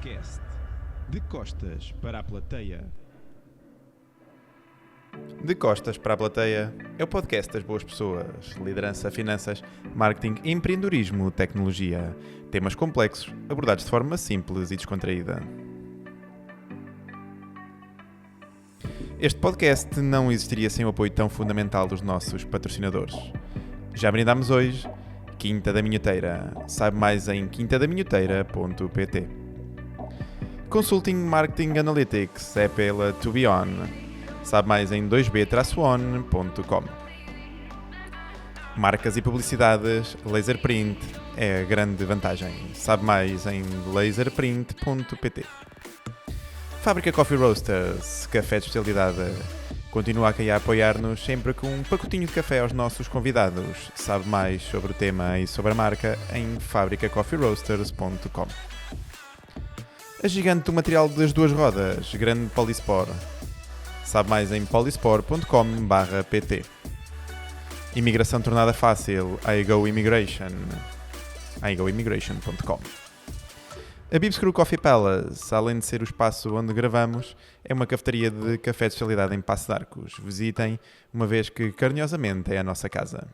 podcast De Costas para a Plateia. De Costas para a Plateia é o podcast das boas pessoas, liderança, finanças, marketing, empreendedorismo, tecnologia, temas complexos abordados de forma simples e descontraída. Este podcast não existiria sem o apoio tão fundamental dos nossos patrocinadores. Já brindámos hoje, Quinta da Minhoteira. Saiba mais em quintadaminhoteira.pt. Consulting Marketing Analytics é pela To Be On. Sabe mais em 2b-on.com. Marcas e publicidades, Laserprint é a grande vantagem. Sabe mais em laserprint.pt. Fábrica Coffee Roasters, café de especialidade. Continua aqui a apoiar-nos sempre com um pacotinho de café aos nossos convidados. Sabe mais sobre o tema e sobre a marca em fabricacoffeeroasters.com. A gigante do material das duas rodas, Grande Polispor. Sabe mais em polispor.com/pt. Imigração tornada fácil, iGo Immigration. iGoimmigration.com. A Bibs Crew Coffee Palace, além de ser o espaço onde gravamos, é uma cafeteria de café de especialidade em Paço de Arcos. Visitem, uma vez que carinhosamente é a nossa casa.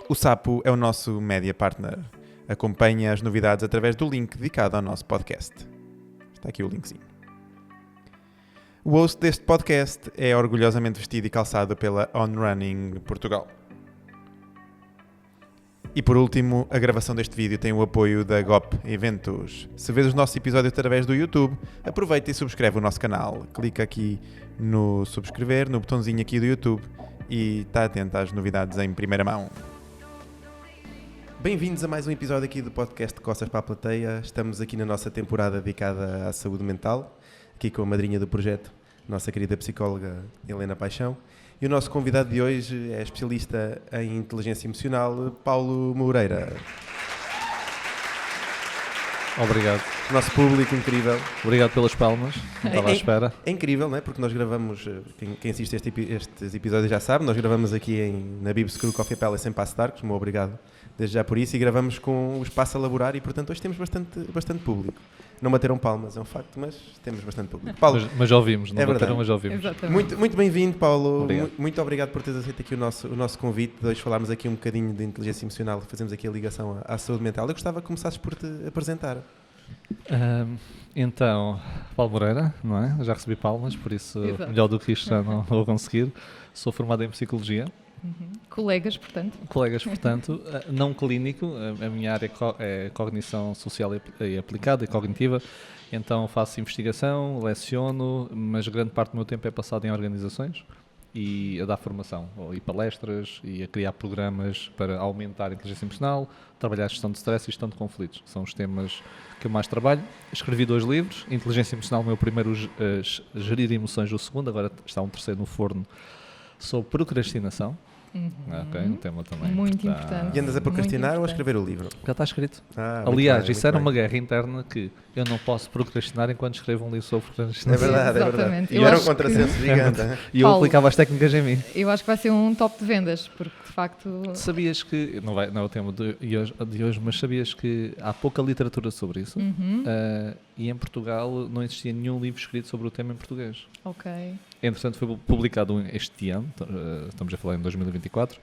O Sapo é o nosso media partner. Acompanhe as novidades através do link dedicado ao nosso podcast. Está aqui o linkzinho. O host deste podcast é orgulhosamente vestido e calçado pela On Running Portugal. E por último, a gravação deste vídeo tem o apoio da GOP Eventos. Se vês os nossos episódios através do YouTube, aproveita e subscreve o nosso canal. Clica aqui no subscrever, no botãozinho aqui do YouTube e está atento às novidades em primeira mão. Bem-vindos a mais um episódio aqui do podcast de Costas para a Plateia. Estamos aqui na nossa temporada dedicada à saúde mental, aqui com a madrinha do projeto, nossa querida psicóloga Helena Paixão. E o nosso convidado de hoje é especialista em inteligência emocional, Paulo Moreira. Obrigado. Nosso público incrível. Obrigado pelas palmas. Não estava à espera. É incrível, não é? Porque nós gravamos, quem assiste estes episódios já sabe, nós gravamos aqui na Bibs Crew Coffee Palace em Paço de Arcos, muito obrigado desde já por isso, e gravamos com o espaço a laborar e, portanto, hoje temos bastante público. Não bateram palmas, é um facto, mas temos bastante público. Paulo, mas já ouvimos, não é bateram, mas já ouvimos. Muito bem-vindo, Paulo. Obrigado. Muito obrigado por teres aceito aqui o nosso convite. De hoje falarmos aqui um bocadinho de inteligência emocional, fazemos aqui a ligação à saúde mental. Eu gostava que começasses por te apresentar. Então, Paulo Moreira, não é? Já recebi palmas, por isso Exato. Melhor do que isto já não vou conseguir. Sou formado em Psicologia. Colegas, portanto. Colegas, portanto, não clínico. A minha área é cognição social e aplicada e cognitiva. Então faço investigação, leciono, mas grande parte do meu tempo é passado em organizações e a dar formação, e palestras, e a criar programas para aumentar a inteligência emocional, trabalhar a gestão de stress e gestão de conflitos. São os temas que eu mais trabalho. Escrevi 2 livros, Inteligência Emocional, o meu primeiro, Gerir Emoções, o segundo, agora está um terceiro no forno, sobre procrastinação. Ok, um tema também Muito importante. E andas a procrastinar ou a escrever o livro? Já está escrito. Muito Aliás, bem, isso era muito uma bem. guerra interna que eu não posso procrastinar enquanto escrevo um livro sobre procrastinação. É verdade, é verdade. Exatamente. E Eu era um acho que- contrassenso gigante. hein? E eu Paulo. aplicava as técnicas em mim. Eu acho que vai ser um top de vendas, porque de facto. Sabias que, não é o tema de hoje, mas sabias que há pouca literatura sobre isso? E em Portugal não existia nenhum livro escrito sobre o tema em português. Ok. Entretanto, foi publicado este ano, estamos a falar em 2024,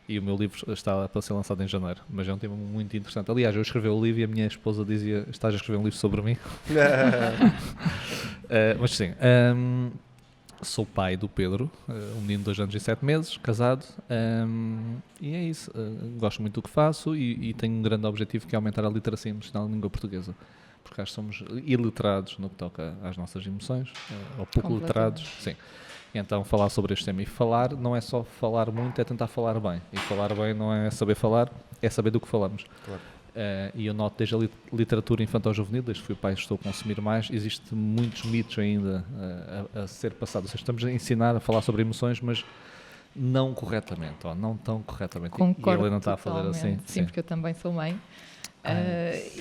e o meu livro está para ser lançado em janeiro, mas é um tema muito interessante. Aliás, eu escrevi o livro e a minha esposa dizia: estás a escrever um livro sobre mim? Mas sim, sou pai do Pedro, um menino de 2 anos e 7 meses, casado, e é isso. Gosto muito do que faço e tenho um grande objetivo, que é aumentar a literacia emocional em língua portuguesa, porque acho que somos iliterados no que toca às nossas emoções, ou pouco Completamente. literados, sim. Então, falar sobre este tema e falar não é só falar muito, é tentar falar bem. E falar bem não é saber falar, é saber do que falamos. Claro. E eu noto desde a literatura infantil-juvenil, desde que fui pai, estou a consumir mais, existem muitos mitos ainda a ser passados. Ou seja, estamos a ensinar a falar sobre emoções, mas não corretamente, ou não tão corretamente. Concordo. E a Helena está a fazer totalmente. assim. Sim, porque eu também sou mãe.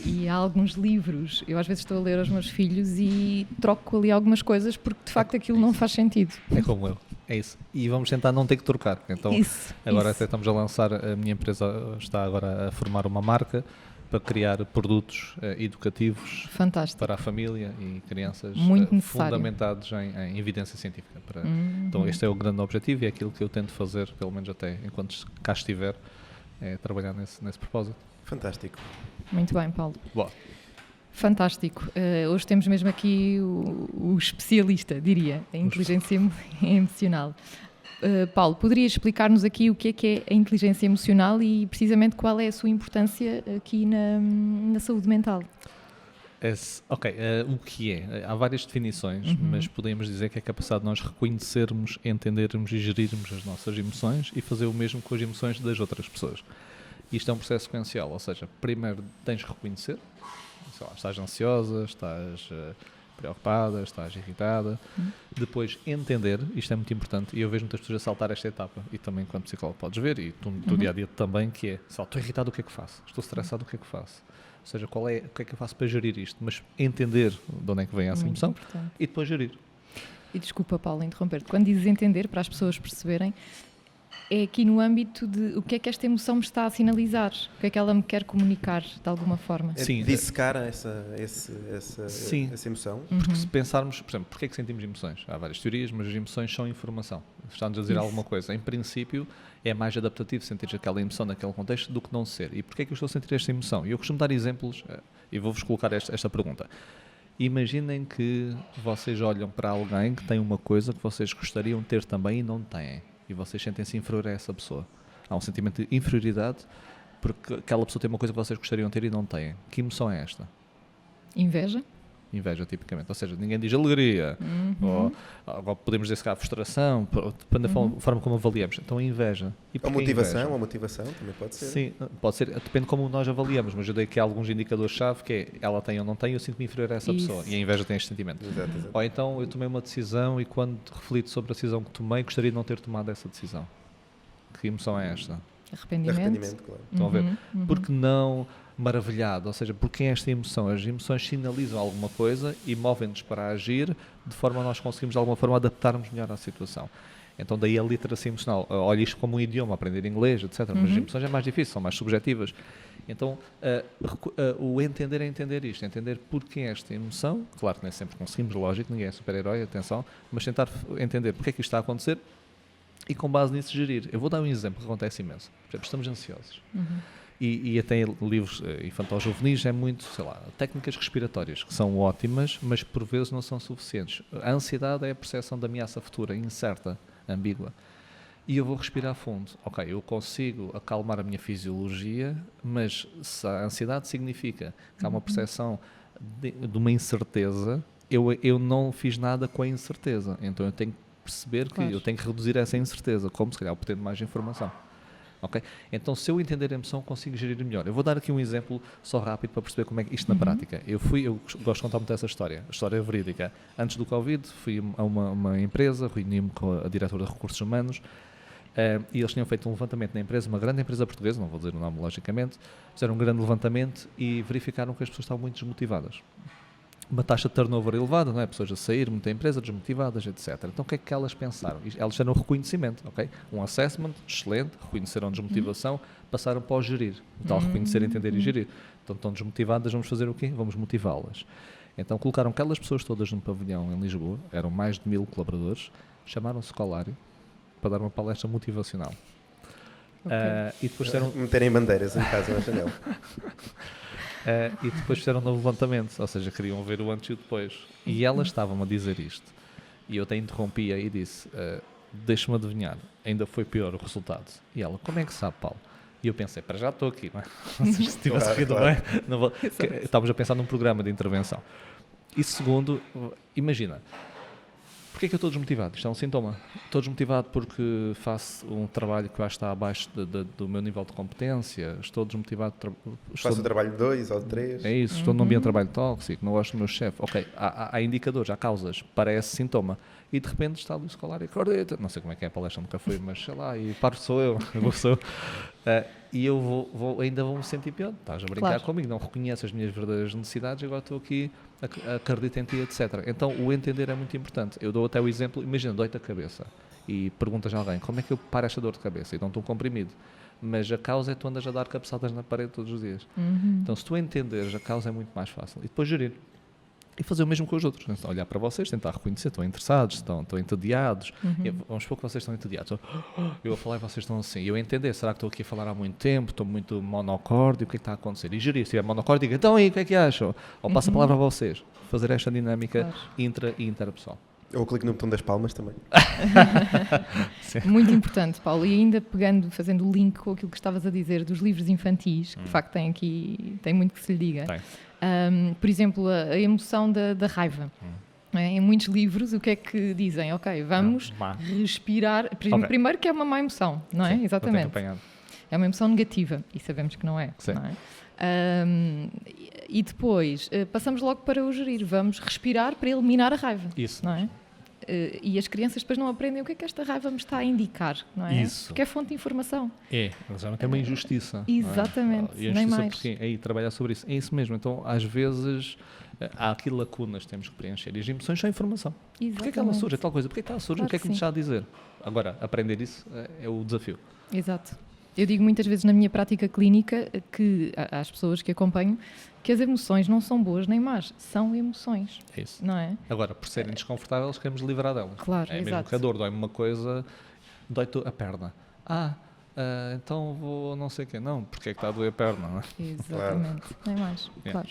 E há alguns livros, eu às vezes estou a ler aos meus filhos e troco ali algumas coisas porque de facto aquilo não faz sentido. É como eu. É isso. E vamos tentar não ter que trocar. Então, Isso. agora até estamos a lançar, a minha empresa está agora a formar uma marca para criar produtos educativos Fantástico. para a família e crianças Muito necessário. fundamentados em evidência científica. Então este é o grande objetivo e é aquilo que eu tento fazer, pelo menos até enquanto cá estiver, é trabalhar nesse propósito. Fantástico. Muito bem, Paulo. Boa. Fantástico. Hoje temos mesmo aqui o especialista, diria, em inteligência emocional. Paulo, poderias explicar-nos aqui o que é a inteligência emocional e precisamente qual é a sua importância aqui na saúde mental? O que é? Há várias definições, mas podemos dizer que é a capacidade de nós reconhecermos, entendermos e gerirmos as nossas emoções e fazer o mesmo com as emoções das outras pessoas. Isto é um processo sequencial, ou seja, primeiro tens de reconhecer, sei lá, estás ansiosa, estás preocupada, estás irritada, depois entender, isto é muito importante, e eu vejo muitas pessoas a saltar esta etapa, e também enquanto psicólogo podes ver, e tu no dia-a-dia também, que é, estou irritado, o que é que faço? Estou estressado, o que é que faço? Ou seja, o que é que eu faço para gerir isto? Mas entender de onde é que vem essa Muito emoção importante. e depois gerir. E desculpa, Paulo, interromper-te. Quando dizes entender, para as pessoas perceberem, é aqui no âmbito de o que é que esta emoção me está a sinalizar, o que é que ela me quer comunicar, de alguma forma. Sim. Dissecar essa emoção. Porque se pensarmos, por exemplo, porque é que sentimos emoções? Há várias teorias, mas as emoções são informação. Está-nos a dizer alguma coisa. Em princípio, é mais adaptativo sentir aquela emoção naquele contexto do que não ser. E porquê é que eu estou a sentir esta emoção? E eu costumo dar exemplos, e vou-vos colocar esta pergunta. Imaginem que vocês olham para alguém que tem uma coisa que vocês gostariam de ter também e não têm. E vocês sentem-se inferior a essa pessoa. Há um sentimento de inferioridade porque aquela pessoa tem uma coisa que vocês gostariam de ter e não têm. Que emoção é esta? Inveja? Inveja, tipicamente. Ou seja, ninguém diz alegria. Ou podemos dizer, se calhar, frustração. Depende da forma como avaliamos. Então, a inveja. E A motivação também pode ser. Sim, pode ser. Depende de como nós avaliamos. Mas eu dei aqui alguns indicadores-chave que é ela tem ou não tem, eu sinto-me inferior a essa pessoa. E a inveja tem este sentimento. Exato. Ou então, eu tomei uma decisão e quando reflito sobre a decisão que tomei, gostaria de não ter tomado essa decisão. Que emoção é esta? Arrependimento, claro. Estão a ver? Porque não maravilhado, ou seja, porque é esta emoção? As emoções sinalizam alguma coisa e movem-nos para agir de forma a nós conseguirmos de alguma forma adaptarmos melhor à situação. Então daí a literacia emocional. Olha isto como um idioma, aprender inglês, etc. Mas as emoções é mais difícil, são mais subjetivas. Então o entender é entender isto, entender porque é esta emoção. Claro que nem sempre conseguimos, lógico, ninguém é super-herói, atenção, mas tentar entender porque é que isto está a acontecer e com base nisso gerir. Eu vou dar um exemplo que acontece imenso. Por exemplo, estamos ansiosos. E até em livros infantil-juvenis é muito, sei lá, técnicas respiratórias que são ótimas, mas por vezes não são suficientes. A ansiedade é a percepção de ameaça futura, incerta, ambígua. E eu vou respirar fundo. Ok, eu consigo acalmar a minha fisiologia, mas se a ansiedade significa que há uma percepção de uma incerteza, eu não fiz nada com a incerteza. Então eu tenho que perceber que eu tenho que reduzir essa incerteza, como se calhar obtendo mais informação. Okay? Então, se eu entender a emoção, consigo gerir melhor. Eu vou dar aqui um exemplo só rápido para perceber como é que isto na prática. Eu gosto de contar muito essa história, a história verídica. Antes do Covid, fui a uma empresa, reuni-me com a diretora de recursos humanos e eles tinham feito um levantamento na empresa, uma grande empresa portuguesa, não vou dizer o nome logicamente, fizeram um grande levantamento e verificaram que as pessoas estavam muito desmotivadas. Uma taxa de turnover elevada, não é? Pessoas a sair, muita empresa, desmotivadas, etc. Então o que é que elas pensaram? Elas fizeram um reconhecimento, ok? Um assessment, excelente, reconheceram desmotivação, passaram para o gerir. O tal reconhecer, entender e gerir. Então estão desmotivadas, vamos fazer o quê? Vamos motivá-las. Então colocaram aquelas pessoas todas num pavilhão em Lisboa, eram mais de 1000 colaboradores, chamaram-se Colário para dar uma palestra motivacional. E depois fizeram... Meterem bandeiras em casa na janela. E depois fizeram um novo levantamento, ou seja, queriam ver o antes e o depois. E elas estavam a dizer isto. E eu até interrompia e disse, deixa-me adivinhar, ainda foi pior o resultado. E ela, como é que sabe, Paulo? E eu pensei, para já estou aqui, não é? Ou seja, se tivesse corrido bem, não vou... Estávamos a pensar num programa de intervenção. E segundo, imagina, porquê é que eu estou desmotivado? Isto é um sintoma. Estou desmotivado porque faço um trabalho que eu acho que está abaixo do meu nível de competência. Estou desmotivado... Faço um trabalho de 2 ou de 3. É isso, estou num ambiente de trabalho tóxico, não gosto do meu chefe. Ok, há indicadores, há causas para esse sintoma. E de repente está Luís Colário e acredita. Não sei como é que é a palestra, nunca fui, mas sei lá, e paro sou eu. E eu ainda vou me sentir pior. Estás a brincar comigo, não reconheço as minhas verdadeiras necessidades e agora estou aqui, acredito em ti, etc. Então o entender é muito importante. Eu dou até o exemplo, imagina, dói-te a cabeça e perguntas a alguém, como é que eu paro esta dor de cabeça? E dão-te um comprimido. mas a causa é tu andas a dar cabeçadas na parede todos os dias. Então, se tu entenderes, a causa é muito mais fácil. E depois gerir. E fazer o mesmo com os outros. Então, olhar para vocês, tentar reconhecer, estão interessados, estão entediados. Vamos supor que vocês estão entediados. Eu vou falar e vocês estão assim. Eu entender, será que estou aqui a falar há muito tempo, estou muito monocórdio, o que é que está a acontecer? E gerir, se tiver monocórdio, diga, então aí, o que é que acham? Ou passa a palavra a vocês. Fazer esta dinâmica intra e interpessoal. Ou clique no botão das palmas também. Muito importante, Paulo. E ainda fazendo o link com aquilo que estavas a dizer dos livros infantis, que de facto tem muito que se lhe diga. Por exemplo, a emoção da raiva. Em muitos livros, o que é que dizem? Ok, vamos respirar. Primeiro que é uma má emoção, não é? Sim, exatamente. É uma emoção negativa e sabemos que não é. Sim. Não é? E depois passamos logo para o gerir. Vamos respirar para eliminar a raiva. Isso. Não é? E as crianças depois não aprendem o que é que esta raiva me está a indicar, não é? Isso. Porque é fonte de informação. Realmente é uma injustiça. Exatamente, não é? nem mais. Porque aí trabalhar sobre isso. É isso mesmo. Então, às vezes, há aqui lacunas que temos que preencher. E as emoções são informação. Exatamente. Porquê é que ela surge? É tal coisa. Porquê é que ela surge? Claro o que é que me sim. está a dizer? Agora, aprender isso é o desafio. Exato. Eu digo muitas vezes na minha prática clínica que às pessoas que acompanho que as emoções não são boas nem más, são emoções. É isso. Não é? Agora, por serem desconfortáveis, queremos livrar delas. Claro, é mesmo exato. que a dor dói-me uma coisa, dói-te a perna. Então vou não sei o quê. Não, porque é que está a doer a perna? Não é? Exatamente, nem mais, claro.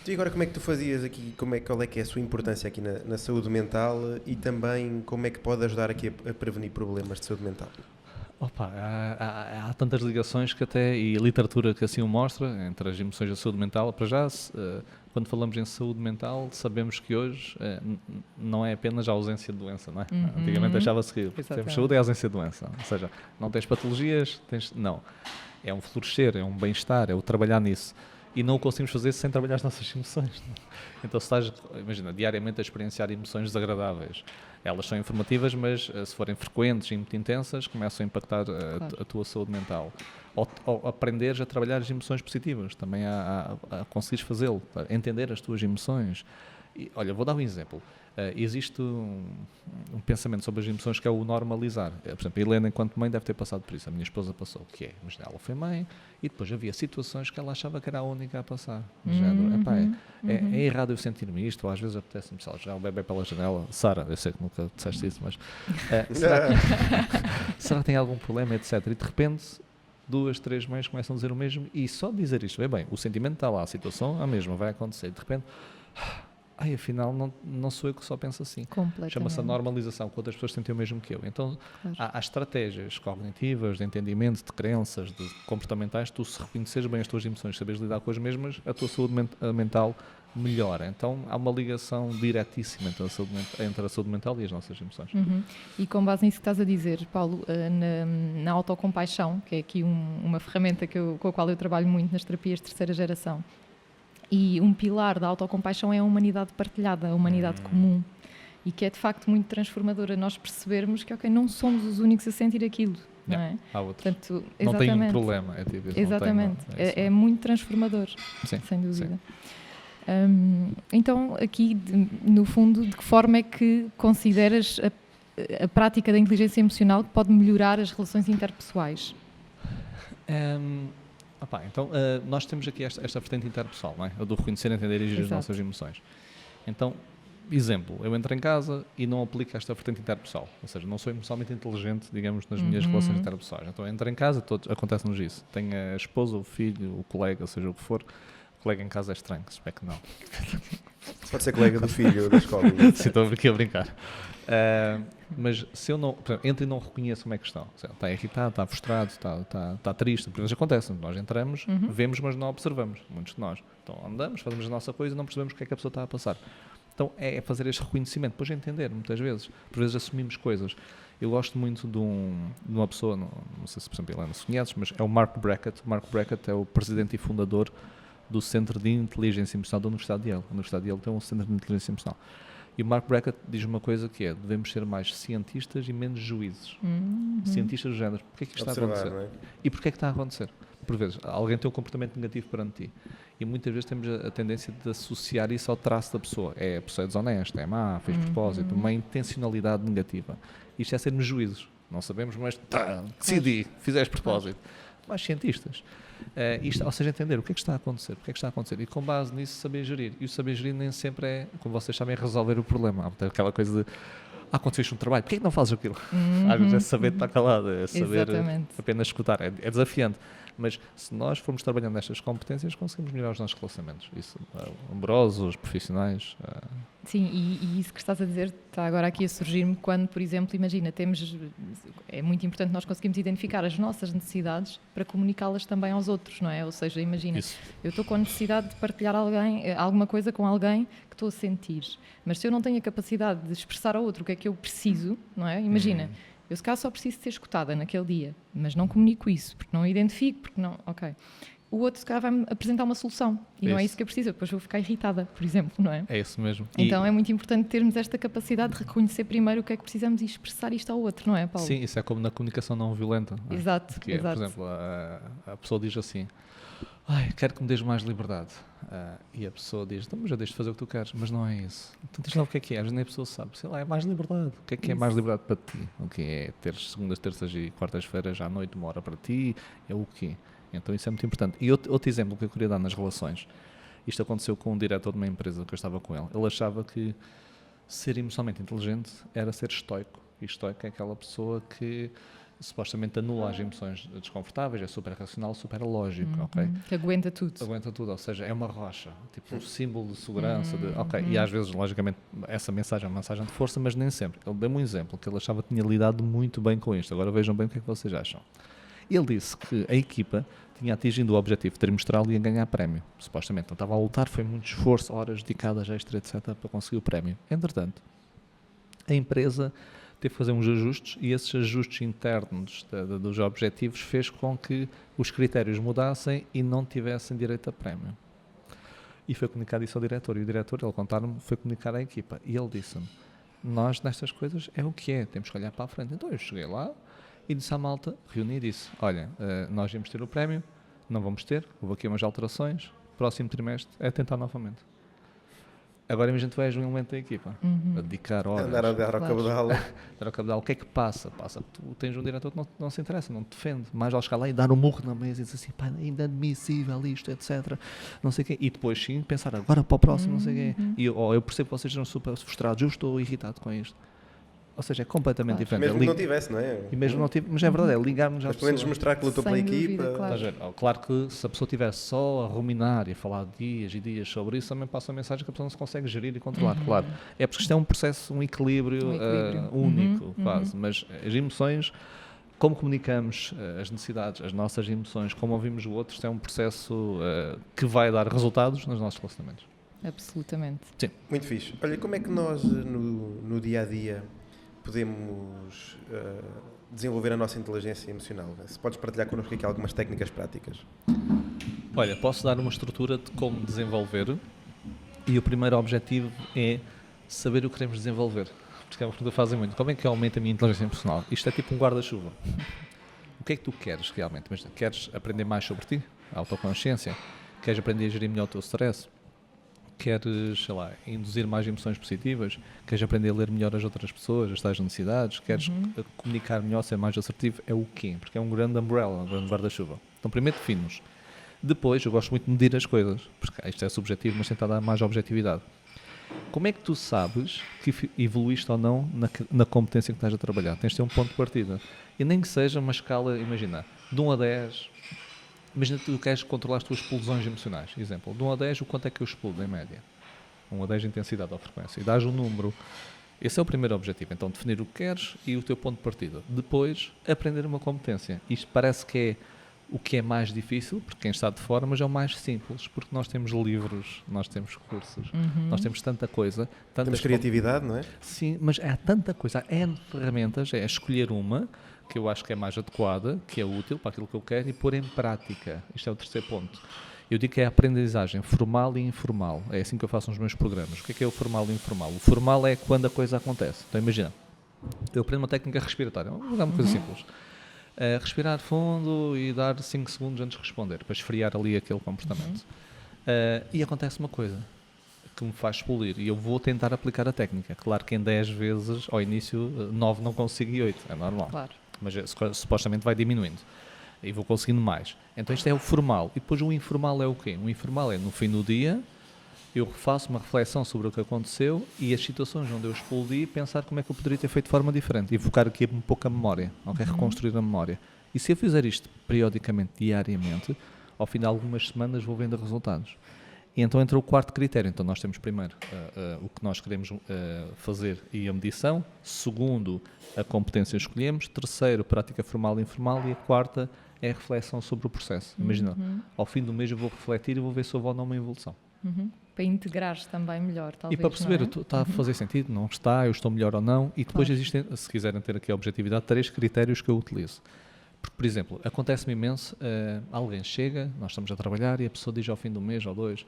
E agora como é que tu fazias aqui, qual é que é a sua importância aqui na saúde mental e também como é que pode ajudar aqui a prevenir problemas de saúde mental? Há tantas ligações que até, e a literatura que assim o mostra, entre as emoções e a saúde mental. Para já, quando falamos em saúde mental, sabemos que hoje não é apenas a ausência de doença, não é? Antigamente achava-se que temos saúde é a ausência de doença. Ou seja, não tens patologias, não. É um florescer, é um bem-estar, é o trabalhar nisso. E não o conseguimos fazer sem trabalhar as nossas emoções. Então, se estás, imagina, diariamente a experienciar emoções desagradáveis, elas são informativas, mas se forem frequentes e muito intensas, começam a impactar a tua saúde mental. Ou aprenderes a trabalhar as emoções positivas, também a conseguires fazê-lo, a entender as tuas emoções. E, olha, vou dar um exemplo. Existe um pensamento sobre as emoções que é o normalizar. Por exemplo, a Helena, enquanto mãe, deve ter passado por isso. A minha esposa passou, que é, mas ela foi mãe e depois havia situações que ela achava que era a única a passar. É errado eu sentir-me isto, ou às vezes apetece-me, sei lá, jogar o bebê pela janela. Sara, eu sei que nunca disseste isso, mas será que tem algum problema, etc. E de repente 2, 3 mães começam a dizer o mesmo e só dizer isto, bem, o sentimento está lá, a situação é a mesma, vai acontecer. De repente, afinal, não sou eu que só penso assim. Chama-se a normalização, que outras pessoas sentem o mesmo que eu. Então, há estratégias cognitivas, de entendimento, de crenças, de comportamentais, tu se reconheceres bem as tuas emoções, saberes lidar com as mesmas, a tua saúde mental melhora. Então, há uma ligação diretíssima entre a saúde mental e as nossas emoções. E com base nisso que estás a dizer, Paulo, na autocompaixão, que é aqui uma ferramenta com a qual eu trabalho muito nas terapias de terceira geração, e um pilar da autocompaixão é a humanidade partilhada, a humanidade comum, e que é de facto muito transformadora nós percebermos que não somos os únicos a sentir aquilo, não é? Há outros. Portanto, não tem um problema. Exatamente, é muito transformador, sim, sem dúvida. Sim. Então, aqui, no fundo, de que forma é que consideras a prática da inteligência emocional que pode melhorar as relações interpessoais? Então, nós temos aqui esta vertente interpessoal, não é? A do reconhecer, entender e gerir as nossas emoções. Então, exemplo, eu entro em casa e não aplico esta vertente interpessoal, ou seja, não sou emocionalmente inteligente, digamos, nas minhas relações interpessoais. Então, entro em casa, acontece-nos isso. Tenho a esposa, o filho, o colega, seja o que for. O colega em casa é estranho, espero que não. Pode ser colega do filho da escola. Sim, estou aqui a brincar. Mas se eu não, por exemplo, entro e não reconheço como é que estão, está irritado, está frustrado, está triste, porque isso acontece, nós entramos, vemos, mas não observamos, muitos de nós. Então andamos, fazemos a nossa coisa e não percebemos o que é que a pessoa está a passar. Então é fazer este reconhecimento, depois entender, muitas vezes. Por vezes assumimos coisas. Eu gosto muito de uma pessoa, não sei se por exemplo Helena se conheces, mas é o Mark Brackett. O Mark Brackett é o presidente e fundador do Centro de Inteligência Emocional da Universidade de Yale. A Universidade de Yale tem um Centro de Inteligência Emocional. E o Mark Brackett diz uma coisa que é: devemos ser mais cientistas e menos juízes. Cientistas do género. Porquê é que isto está a acontecer? Não é? E porquê é que está a acontecer? Por vezes, alguém tem um comportamento negativo perante ti. E muitas vezes temos a tendência de associar isso ao traço da pessoa. A pessoa é desonesta, é má, fez propósito, uma intencionalidade negativa. Isto é sermos juízes. Não sabemos, mas decidi, fizeste propósito. mais cientistas. Ou seja, entender o que é que está a acontecer, e com base nisso saber gerir. E o saber gerir nem sempre é, como vocês sabem, é resolver o problema. Há aquela coisa de, aconteceu um trabalho, porquê é que não fazes aquilo? Às vezes é saber estar calado, é saber apenas escutar, é desafiante. Mas se nós formos trabalhando nestas competências, conseguimos melhorar os nossos relacionamentos. Isso, amorosos, profissionais. Sim, e isso que estás a dizer está agora aqui a surgir-me quando, por exemplo, imagina, é muito importante nós conseguirmos identificar as nossas necessidades para comunicá-las também aos outros, não é? Ou seja, imagina, eu estou com a necessidade de partilhar alguma coisa com alguém que estou a sentir, mas se eu não tenho a capacidade de expressar ao outro o que é que eu preciso, não é? Imagina, eu se calhar só preciso de ser escutada naquele dia, mas não comunico isso, porque não identifico, porque não... Ok. O outro se calhar vai-me apresentar uma solução e não é isso que eu preciso, depois vou ficar irritada, por exemplo, não é? É isso mesmo. Então é muito importante termos esta capacidade de reconhecer primeiro o que é que precisamos e expressar isto ao outro, não é, Paulo? Sim, isso é como na comunicação não violenta. Exato, que é, exato. Por exemplo, a pessoa diz assim, quero que me dês mais liberdade. E a pessoa diz, então, mas eu deixo de fazer o que tu queres, mas não é isso. Então diz lá o que é, às vezes nem a pessoa sabe. Sei lá, é mais liberdade. O que é mais liberdade para ti? O que é ter segundas, terças e quartas-feiras à noite, 1 hora para ti? É o quê? Então isso é muito importante. E outro exemplo que eu queria dar nas relações, isto aconteceu com um diretor de uma empresa que eu estava com ele. Ele achava que ser emocionalmente inteligente era ser estoico. E estoico é aquela pessoa que supostamente anula as emoções desconfortáveis, é super racional, super lógico, ok? Que aguenta tudo. Aguenta tudo, ou seja, é uma rocha, tipo um símbolo de segurança, e às vezes, logicamente, essa mensagem é uma mensagem de força, mas nem sempre. Ele deu-me um exemplo, que ele achava que tinha lidado muito bem com isto. Agora vejam bem o que é que vocês acham. Ele disse que a equipa tinha atingido o objetivo trimestral e ia ganhar prémio, supostamente. Não estava a lutar, foi muito esforço, horas dedicadas, extra, etc., para conseguir o prémio. Entretanto, a empresa teve que fazer uns ajustes e esses ajustes internos dos objetivos fez com que os critérios mudassem e não tivessem direito a prémio. E foi comunicado isso ao diretor. E o diretor, ele contaram-me, foi comunicar à equipa. E ele disse-me, nós nestas coisas é o que é, temos que olhar para a frente. Então eu cheguei lá e disse à malta, reuni e disse, olha, nós íamos ter o prémio, não vamos ter, houve aqui umas alterações, próximo trimestre é tentar novamente. Agora imagina que tu és um elemento da equipa, a dedicar horas. Andar a dar ao cabedal. Dar ao cabedal. O que é que passa? Tu tens um diretor que não se interessa, não te defende. Mais ao chegar lá e dar um murro na mesa e dizer assim, pá, é inadmissível isto, etc. Não sei o quê. E depois sim, pensar agora para o próximo, não sei o quê. E eu percebo que vocês estão super frustrados, eu estou irritado com isto. Ou seja, é completamente diferente. Mesmo que não tivesse, não é? E mesmo não tivesse, mas é verdade, é ligarmos à mas pelo menos pessoa. mostrar que lutou pela equipa. Claro que se a pessoa estiver só a ruminar e a falar dias e dias sobre isso, também passa a mensagem que a pessoa não se consegue gerir e controlar, claro. É porque isto é um processo, um equilíbrio. Único, quase. Mas as emoções, como comunicamos as necessidades, as nossas emoções, como ouvimos o outro, isto é um processo que vai dar resultados nos nossos relacionamentos. Absolutamente. Sim. Muito fixe. Olha, como é que nós no dia-a-dia podemos desenvolver a nossa inteligência emocional? Se podes partilhar connosco aqui algumas técnicas práticas. Olha, posso dar uma estrutura de como desenvolver e o primeiro objetivo é saber o que queremos desenvolver. Porque é uma pergunta que fazem muito. Como é que eu aumento a minha inteligência emocional? Isto é tipo um guarda-chuva. O que é que tu queres realmente? Mas queres aprender mais sobre ti? A autoconsciência? Queres aprender a gerir melhor o teu stress? Queres, sei lá, induzir mais emoções positivas? Queres aprender a ler melhor as outras pessoas, as tais necessidades? Queres comunicar melhor, ser mais assertivo? É o quê? Porque é um grande umbrella, um grande guarda-chuva. Então primeiro define-nos. Depois, eu gosto muito de medir as coisas, porque isto é subjetivo, mas tentar dar mais objetividade. Como é que tu sabes que evoluíste ou não na competência que estás a trabalhar? Tens de ter um ponto de partida. E nem que seja uma escala, imagina, de 1 a 10... Imagina que tu queres controlar as tuas explosões emocionais. Exemplo, de 1 a 10, o quanto é que eu explodo em média? 1 a 10 de intensidade ou frequência. E dás um número. Esse é o primeiro objetivo. Então, definir o que queres e o teu ponto de partida. Depois, aprender uma competência. Isto parece que é o que é mais difícil, porque quem está de fora, mas é o mais simples, porque nós temos livros, nós temos cursos, nós temos tanta coisa. Temos criatividade, não é? Sim, mas há tanta coisa. Há N ferramentas, é escolher uma que eu acho que é mais adequada, que é útil para aquilo que eu quero e pôr em prática. Isto é o terceiro ponto. Eu digo que é a aprendizagem formal e informal. É assim que eu faço nos meus programas. O que é o formal e informal? O formal é quando a coisa acontece. Então imagina, eu aprendo uma técnica respiratória. Vou dar uma coisa simples. Respirar fundo e dar 5 segundos antes de responder, para esfriar ali aquele comportamento. E acontece uma coisa que me faz explodir e eu vou tentar aplicar a técnica. Claro que em 10 vezes, ao início, 9 não consigo e 8. É normal. Claro. Mas supostamente vai diminuindo. E vou conseguindo mais. Então isto é o formal. E depois o informal é o quê? O informal é no fim do dia, eu faço uma reflexão sobre o que aconteceu e as situações onde eu explodi, pensar como é que eu poderia ter feito de forma diferente e focar aqui um pouco a memória, ok? Reconstruir a memória. E se eu fizer isto periodicamente, diariamente, ao fim de algumas semanas vou vendo resultados. E então entra o quarto critério. Então nós temos primeiro o que nós queremos fazer e a medição. Segundo, a competência que escolhemos. Terceiro, prática formal e informal. E a quarta é a reflexão sobre o processo. Imagina, ao fim do mês eu vou refletir e vou ver se houve ou não uma evolução. Para integrares também melhor, talvez. E para perceber, está a fazer sentido, não está, eu estou melhor ou não. E depois Claro. existem, se quiserem ter aqui a objetividade, 3 critérios que eu utilizo. Porque, por exemplo, acontece-me imenso, alguém chega, nós estamos a trabalhar e a pessoa diz ao fim do mês ou 2: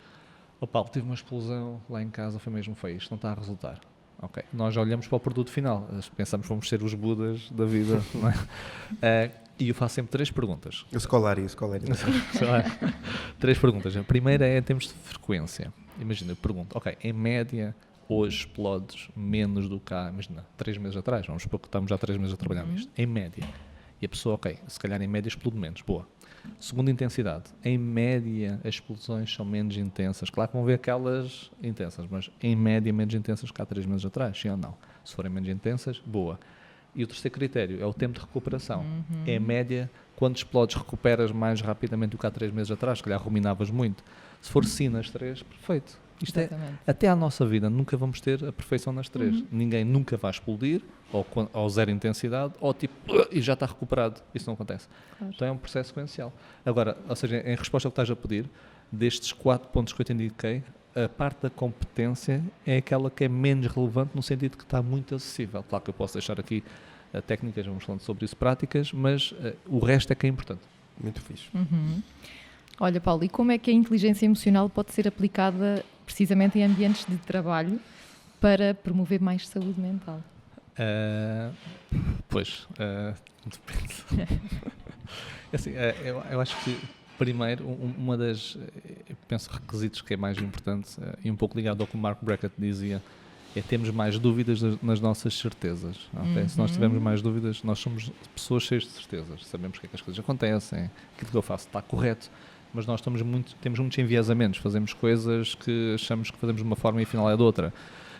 "Ó Paulo, tive uma explosão lá em casa, foi mesmo feio, isto não está a resultar." Ok, nós já olhamos para o produto final, pensamos que vamos ser os budas da vida, não é? E eu faço sempre 3 perguntas. O Scolari. Sei lá, 3 perguntas. A primeira é em termos de frequência. Imagina, eu pergunto, ok, em média, hoje explodes menos do que há, imagina, 3 meses atrás, vamos supor que estamos já 3 meses a trabalhar nisto, em média. E a pessoa, ok, se calhar em média explode menos, boa. Segunda intensidade, em média as explosões são menos intensas. Claro que vão ver aquelas intensas, mas em média menos intensas que há 3 meses atrás, sim ou não? Se forem menos intensas, boa. E o terceiro critério é o tempo de recuperação. Em média, quando explodes, recuperas mais rapidamente do que há 3 meses atrás, se calhar ruminavas muito. Se for sim nas 3, perfeito. Isto é, Exatamente. até à nossa vida, nunca vamos ter a perfeição nas 3. Ninguém nunca vai explodir, ou zero intensidade, ou tipo, e já está recuperado. Isso não acontece. Claro. Então é um processo sequencial. Agora, ou seja, em resposta ao que estás a pedir, destes 4 pontos que eu te indiquei, a parte da competência é aquela que é menos relevante no sentido que está muito acessível. Claro que eu posso deixar aqui técnicas, vamos falando sobre isso, práticas, mas o resto é que é importante. Muito fixe. Olha, Paulo, e como é que a inteligência emocional pode ser aplicada precisamente em ambientes de trabalho para promover mais saúde mental? Depende. Assim, eu acho que, primeiro, uma das, eu penso, requisitos que é mais importante, e um pouco ligado ao que o Mark Brackett dizia, é termos mais dúvidas nas nossas certezas. Okay? Se nós tivermos mais dúvidas, nós somos pessoas cheias de certezas. Sabemos que é que as coisas acontecem, aquilo que eu faço está correto, mas nós temos muitos enviesamentos, fazemos coisas que achamos que fazemos de uma forma e afinal é de outra.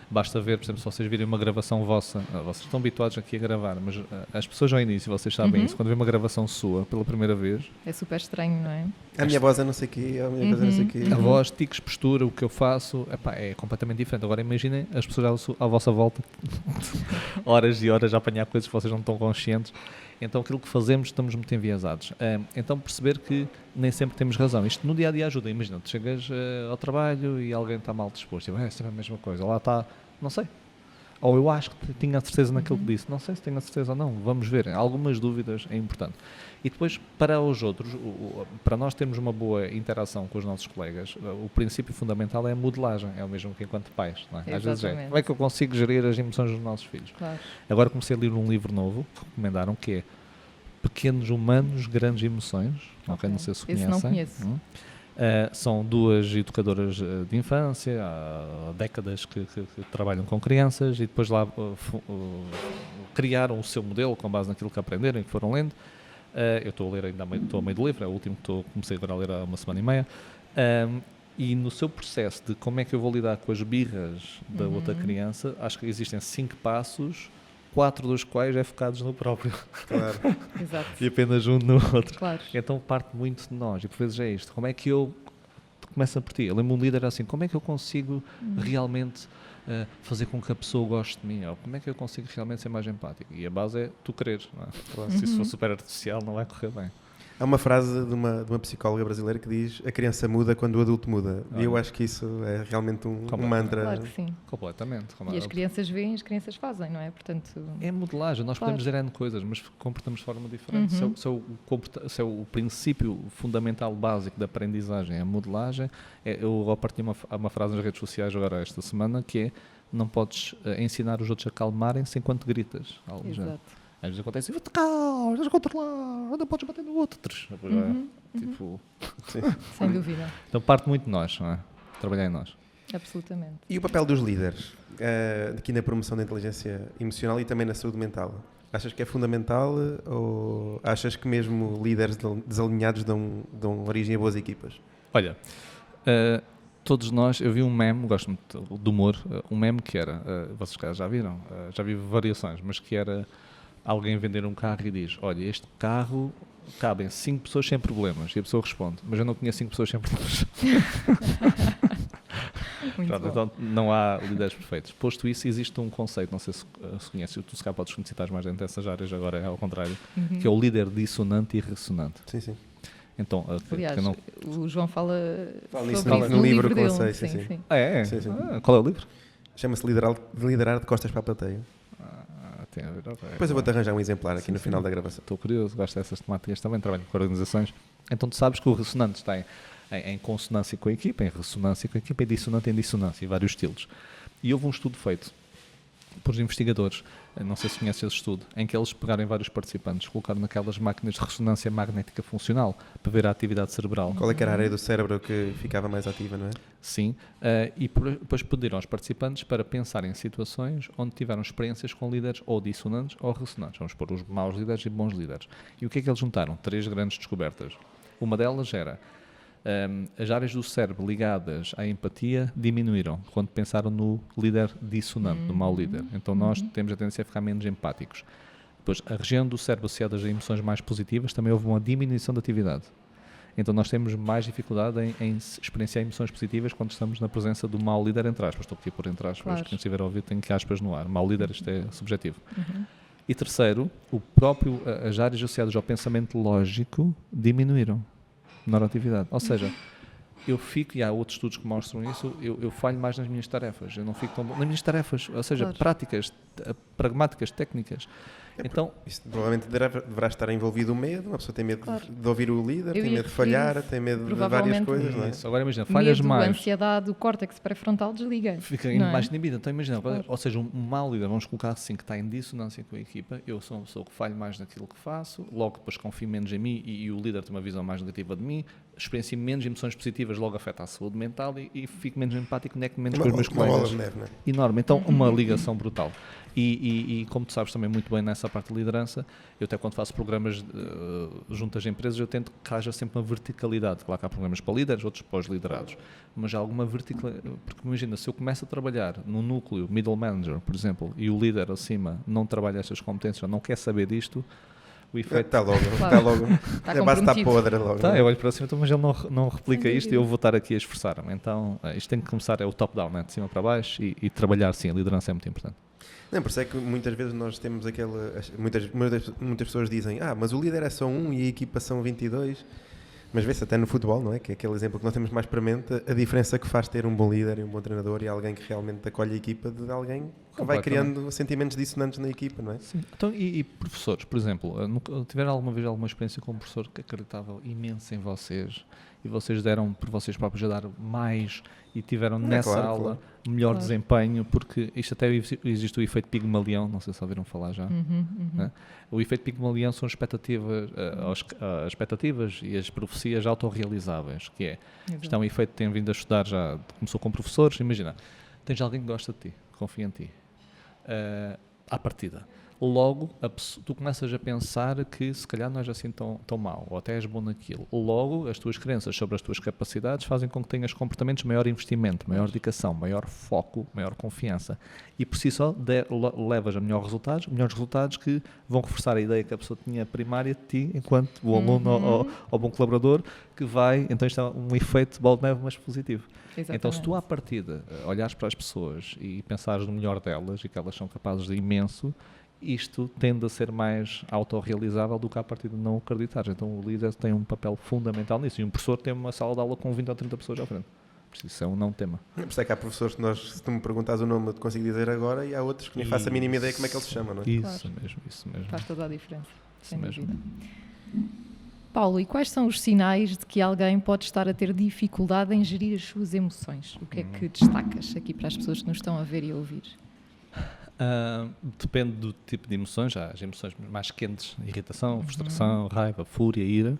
Basta ver, por exemplo, se vocês virem uma gravação vossa, vocês estão habituados aqui a gravar, mas as pessoas ao início, vocês sabem isso, quando vê uma gravação sua pela primeira vez, É super estranho, não é? A minha voz é não sei o quê, a minha voz é não sei o quê. a voz, tiques, postura, o que eu faço, é completamente diferente. Agora imaginem as pessoas à vossa volta, horas e horas a apanhar coisas que vocês não estão conscientes. Então aquilo que fazemos estamos muito enviesados. Então perceber que nem sempre temos razão. Isto no dia a dia ajuda. Imagina, tu chegas ao trabalho e alguém está mal disposto. É sempre a mesma coisa. Lá está, não sei. Ou eu acho que tinha certeza naquilo que disse. Não sei se tenho a certeza ou não. Vamos ver. Algumas dúvidas é importante. E depois, para os outros, para nós termos uma boa interação com os nossos colegas, o princípio fundamental é a modelagem. É o mesmo que enquanto pais. Não é? Às vezes Exatamente. como é que eu consigo gerir as emoções dos nossos filhos? Claro. Agora comecei a ler um livro novo que recomendaram, que é Pequenos Humanos, Grandes Emoções. Ok, não sei se Esse conhecem. não conheço. São 2 educadoras de infância, há décadas que trabalham com crianças e depois lá criaram o seu modelo com base naquilo que aprenderam e que foram lendo. Eu estou a ler ainda, estou a meio do livro, é o último que comecei agora a ler há uma semana e meia. E no seu processo de como é que eu vou lidar com as birras da outra criança, acho que existem 5 passos, 4 dos quais é focados no próprio. Claro. Exato. E apenas um no outro. Claro. Então parte muito de nós. E por vezes é isto. Como é que eu... Começa por ti. Eu lembro um líder assim, como é que eu consigo realmente fazer com que a pessoa goste de mim? Ou como é que eu consigo realmente ser mais empático? E a base é tu quereres. Não é? Se isso for super artificial, não vai correr bem. Há uma frase de uma psicóloga brasileira que diz: a criança muda quando o adulto muda. E eu acho que isso é realmente um mantra. Claro que sim. Completamente. E as crianças veem, as crianças fazem, não é? Portanto, É modelagem. Nós Claro. podemos dizer N coisas, mas comportamos de forma diferente. Se é o princípio fundamental básico da aprendizagem, é a modelagem. Eu partilhei uma frase nas redes sociais agora esta semana, que é: não podes ensinar os outros a calmarem-se enquanto gritas. Algo do género. exato. Às vezes acontece, vou-te calma, estás a controlar, não podes bater no outro. Depois tipo, Sem dúvida. então parte muito de nós, não é? Trabalhar em nós. Absolutamente. E o papel dos líderes aqui na promoção da inteligência emocional e também na saúde mental? Achas que é fundamental ou achas que mesmo líderes desalinhados dão origem a boas equipas? Olha, todos nós, eu vi um meme, gosto muito do humor, um meme que era, vocês já viram, já vi variações, mas que era alguém vender um carro e diz, olha, este carro cabem 5 pessoas sem problemas. E a pessoa responde, mas eu não conheço 5 pessoas sem problemas. Muito Pronto, bom. então não há líderes perfeitos. Posto isso, existe um conceito, não sei se conheces, tu se calhar podes conhecer mais dentro dessas áreas, agora é ao contrário, que é o líder dissonante e ressonante. Sim, sim. Então, Aliás, não... o João fala nisso sobre isso no livro que dele. lancei, sim. É? Sim, sim. Qual é o livro? Chama-se liderar de costas para a plateia. Tem a ver, ok. Depois eu vou-te arranjar um exemplar aqui Sim, no final sim. da gravação. Estou curioso, gosto dessas temáticas também, trabalho com organizações. Então tu sabes que o ressonante está em consonância com a equipa, em ressonância com a equipa, e dissonante em dissonância, e vários estilos. E houve um estudo feito por investigadores, não sei se conheces esse estudo, em que eles pegaram vários participantes, colocaram naquelas máquinas de ressonância magnética funcional para ver a atividade cerebral. Qual é que era a área do cérebro que ficava mais ativa, não é? Sim, e depois pediram aos participantes para pensar em situações onde tiveram experiências com líderes ou dissonantes ou ressonantes. Vamos pôr os maus líderes e bons líderes. E o que é que eles juntaram? 3 grandes descobertas. Uma delas era as áreas do cérebro ligadas à empatia diminuíram quando pensaram no líder dissonante, no mau líder. Então nós temos a tendência a ficar menos empáticos. Depois, a região do cérebro associada a emoções mais positivas também houve uma diminuição da atividade. Então nós temos mais dificuldade em experienciar emoções positivas quando estamos na presença do mau líder, entre aspas. Estou aqui por entre aspas, Claro. quem estiver a ouvir tem que aspas no ar. Mau líder, isto é subjetivo. E terceiro, as áreas associadas ao pensamento lógico diminuíram na atividade. Ou seja, eu fico, e há outros estudos que mostram isso, eu falho mais nas minhas tarefas. Eu não fico tão bom nas minhas tarefas, ou seja, Claro. práticas, pragmáticas, técnicas. Então, Isso provavelmente deverá estar envolvido o medo, uma pessoa tem medo Claro. de ouvir o líder, Eu tem ia medo de falhar, referir tem medo de várias provavelmente coisas, não é? isso. Agora imagina, falhas Medo, mais, ansiedade, o córtex pré-frontal desliga. fica não é? mais inibido. Então imagina, Claro. ou seja, um mau líder, vamos colocar assim, que está em dissonância com a equipa, eu sou uma pessoa que falho mais naquilo que faço, logo depois confio menos em mim e o líder tem uma visão mais negativa de mim, experiencio menos emoções positivas, logo afeta a saúde mental e fico menos empático, conecto menos com os meus Uma bola colegas. de neve, não é? Enorme. Então, uma ligação brutal. E como tu sabes também muito bem nessa parte de liderança, eu até quando faço programas junto às empresas, eu tento que haja sempre uma verticalidade. Claro que há programas para líderes, outros para os liderados. Mas há alguma verticalidade. Porque imagina, se eu começo a trabalhar no núcleo, middle manager, por exemplo, e o líder acima não trabalha estas competências, ou não quer saber disto, o efeito... Está logo, Claro. está logo. Está A base está comprometido. podre logo. Tá, não é? eu olho para cima, então, mas ele não replica Sem isto e dúvida. eu vou estar aqui a esforçar-me. Então, isto tem que começar, é o top-down, né? De cima para baixo e trabalhar, sim, a liderança é muito importante. Não, por isso é que muitas vezes nós temos aquela... Muitas pessoas dizem, mas o líder é só um e a equipa são 22. Mas vê-se até no futebol, não é? Que é aquele exemplo que nós temos mais para mente, a diferença que faz ter um bom líder e um bom treinador e alguém que realmente acolhe a equipa de alguém que vai Completamente. criando sentimentos dissonantes na equipa, não é? Sim. Então, e professores, por exemplo, tiveram alguma vez alguma experiência com um professor que acreditava imenso em vocês e vocês deram por vocês próprios a dar mais e tiveram nessa claro, aula claro. melhor Claro. desempenho, porque isto até existe o efeito Pigmalião, não sei se ouviram falar já. Né? O efeito Pigmalião são expectativas, as expectativas e as profecias autorrealizáveis, que é, isto é um efeito que tem vindo a estudar já, começou com professores, imagina, tens alguém que gosta de ti, confia em ti, à partida. Logo, tu começas a pensar que se calhar não és assim tão mau, ou até és bom naquilo. Logo, as tuas crenças sobre as tuas capacidades fazem com que tenhas comportamentos de maior investimento, maior dedicação, maior foco, maior confiança. E por si só levas a melhores resultados que vão reforçar a ideia que a pessoa tinha primária de ti, enquanto o aluno ou bom colaborador, que vai, então isto é um efeito de bola de neve, mas positivo. Exatamente. Então, se tu à partida olhares para as pessoas e pensares no melhor delas e que elas são capazes de imenso, isto tende a ser mais autorrealizável do que à partida não acreditares. Então o líder tem um papel fundamental nisso. E um professor tem uma sala de aula com 20 ou 30 pessoas à frente. Isso é um não tema. Por isso é que há professores que se tu me perguntas o nome eu te consigo dizer agora e há outros que nem faço a mínima ideia como é que eles se chamam, não é? Isso mesmo. Faz toda a diferença, sem mesmo. dúvida. Paulo, e quais são os sinais de que alguém pode estar a ter dificuldade em gerir as suas emoções? O que é que destacas aqui para as pessoas que nos estão a ver e a ouvir? Depende do tipo de emoções. Há as emoções mais quentes, irritação, frustração, raiva, fúria, ira.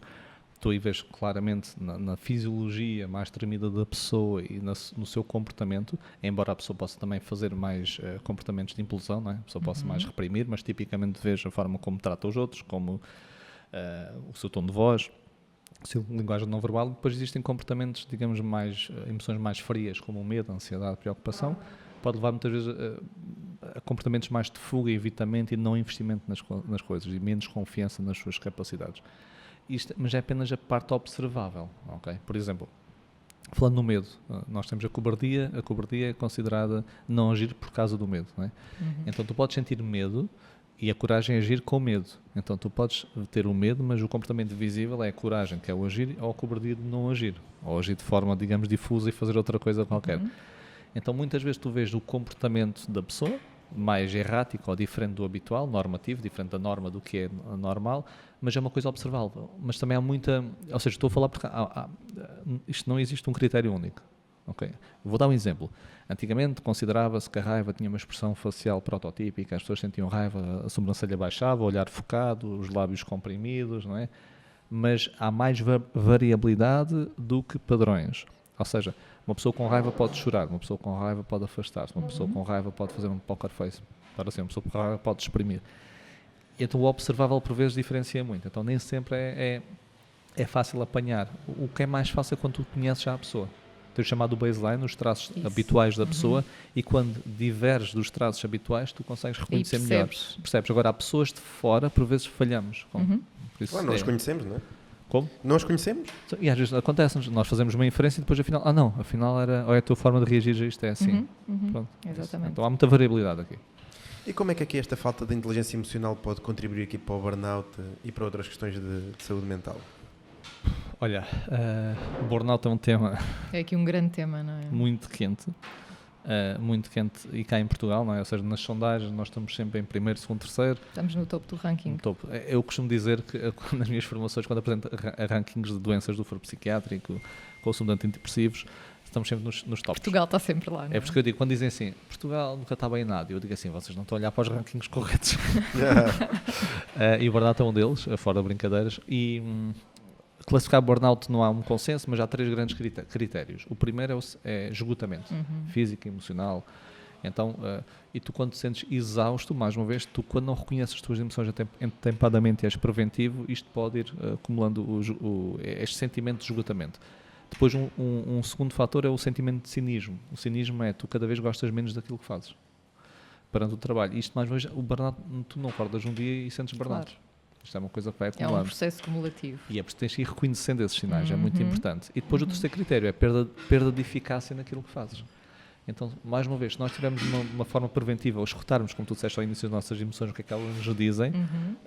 tu aí vês claramente na fisiologia mais tremida da pessoa e no seu comportamento, embora a pessoa possa também fazer mais comportamentos de implosão, não é? A pessoa possa mais reprimir, mas tipicamente vês a forma como trata os outros, como o seu tom de voz, a sua linguagem não verbal. Depois existem comportamentos, digamos, emoções mais frias, como o medo, a ansiedade, a preocupação, pode levar muitas vezes a comportamentos mais de fuga, evitamento e não investimento nas coisas e menos confiança nas suas capacidades. Mas é apenas a parte observável, ok? Por exemplo, falando no medo, nós temos a cobardia é considerada não agir por causa do medo, não é? Então tu podes sentir medo e a coragem é agir com medo. Então tu podes ter o medo, mas o comportamento visível é a coragem, que é o agir, ou a cobardia de não agir, ou agir de forma, digamos, difusa e fazer outra coisa qualquer. Então muitas vezes tu vês o comportamento da pessoa mais errático ou diferente do habitual, normativo, diferente da norma do que é normal, mas é uma coisa observável. Mas também há muita... Ou seja, estou a falar porque isto não existe um critério único. Okay? Vou dar um exemplo. Antigamente considerava-se que a raiva tinha uma expressão facial prototípica, as pessoas sentiam raiva, a sobrancelha baixava, o olhar focado, os lábios comprimidos, não é? Mas há mais variabilidade do que padrões. Ou seja, uma pessoa com raiva pode chorar, uma pessoa com raiva pode afastar-se, uma pessoa com raiva pode fazer um poker face, para assim, uma pessoa com raiva pode exprimir. Então o observável por vezes diferencia muito, então nem sempre é fácil apanhar. O que é mais fácil é quando tu conheces já a pessoa. Tens chamado baseline, os traços habituais da pessoa, e quando diverges dos traços habituais tu consegues reconhecer melhor. Percebes? Agora há pessoas de fora, por vezes falhamos. Por isso nós conhecemos, não é? Como? Nós conhecemos. E às vezes acontece-nos, nós fazemos uma inferência e depois afinal, ou é a tua forma de reagir a isto, é assim. Pronto. Exatamente. Então há muita variabilidade aqui. E como é que aqui esta falta de inteligência emocional pode contribuir aqui para o burnout e para outras questões de saúde mental? Olha, o burnout é um tema... É aqui um grande tema, não é? Muito quente e cá em Portugal, não é? Ou seja, nas sondagens nós estamos sempre em primeiro, segundo, terceiro. Estamos no topo do ranking. No topo. Eu costumo dizer que nas minhas formações, quando apresento rankings de doenças do foro psiquiátrico, consumo de antidepressivos, estamos sempre nos tops. Portugal está sempre lá, não é? É porque eu digo, quando dizem assim, Portugal nunca está bem em nada, eu digo assim, vocês não estão a olhar para os rankings corretos. E o burnout é um deles, fora brincadeiras, e... classificar burnout não há um consenso, mas há 3 grandes critérios. O primeiro é esgotamento, físico e emocional. Então, e tu quando te sentes exausto, mais uma vez, tu quando não reconheces as tuas emoções atempadamente e és preventivo, isto pode ir acumulando este sentimento de esgotamento. Depois um segundo fator é o sentimento de cinismo. O cinismo é tu cada vez gostas menos daquilo que fazes perante o trabalho. Isto mais uma vez, o burnout, tu não acordas um dia e sentes burnout. Claro. Isto é uma coisa que vai acumulando. É um processo cumulativo. E é porque tens que ir reconhecendo esses sinais, é muito importante. E depois o terceiro critério é perda de eficácia naquilo que fazes. Então, mais uma vez, se nós tivermos uma forma preventiva, ou escutarmos, como tu disseste ao início, as nossas emoções, o que é que elas nos dizem,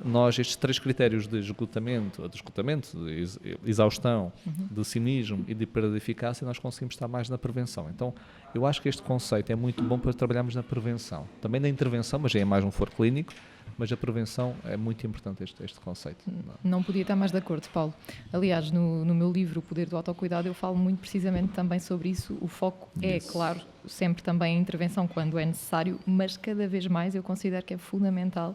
nós, estes 3 critérios de esgotamento, de exaustão, de cinismo e de perda de eficácia, nós conseguimos estar mais na prevenção. Então, eu acho que este conceito é muito bom para trabalharmos na prevenção. Também na intervenção, mas já é mais um foro clínico, mas a prevenção é muito importante, este conceito. Não podia estar mais de acordo, Paulo. Aliás, no meu livro, O Poder do Autocuidado, eu falo muito precisamente também sobre isso. O foco é, claro, sempre também a intervenção quando é necessário, mas cada vez mais eu considero que é fundamental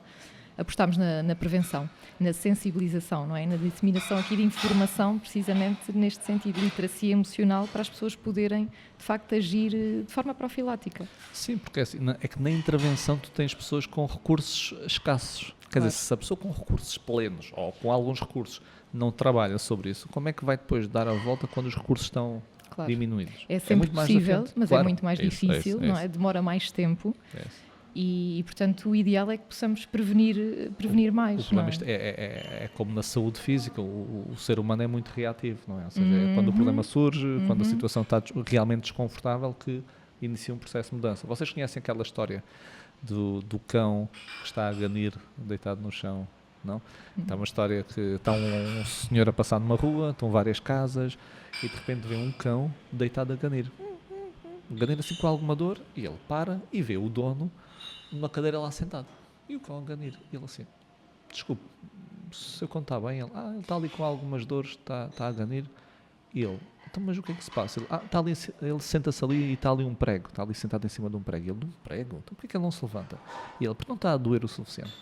apostarmos na prevenção, na sensibilização, não é? Na disseminação aqui de informação, precisamente neste sentido, literacia emocional, para as pessoas poderem, de facto, agir de forma profilática. Sim, porque é que na intervenção tu tens pessoas com recursos escassos. Quer dizer, se a pessoa com recursos plenos, ou com alguns recursos, não trabalha sobre isso, como é que vai depois dar a volta quando os recursos estão diminuídos? É sempre possível, mas claro, é muito mais difícil, não é? Demora mais tempo. E, portanto, o ideal é que possamos prevenir mais. O problema é como na saúde física, o ser humano é muito reativo, não é? Ou seja, é quando o problema surge, quando a situação está realmente desconfortável, que inicia um processo de mudança. Vocês conhecem aquela história do cão que está a ganir deitado no chão, não? Então é uma história que está um senhor a passar numa rua, estão várias casas, e de repente vê um cão deitado a ganir. Ganir assim com alguma dor, e ele para e vê o dono numa cadeira lá sentado. E o cão a ganir. E ele assim, desculpe, se eu contar bem, ele está ali com algumas dores, está a ganir. E ele, então, mas o que é que se passa? Ele senta-se ali e está ali um prego, está ali sentado em cima de um prego. E ele, um prego? Então porquê que ele não se levanta? E ele, porque não está a doer o suficiente.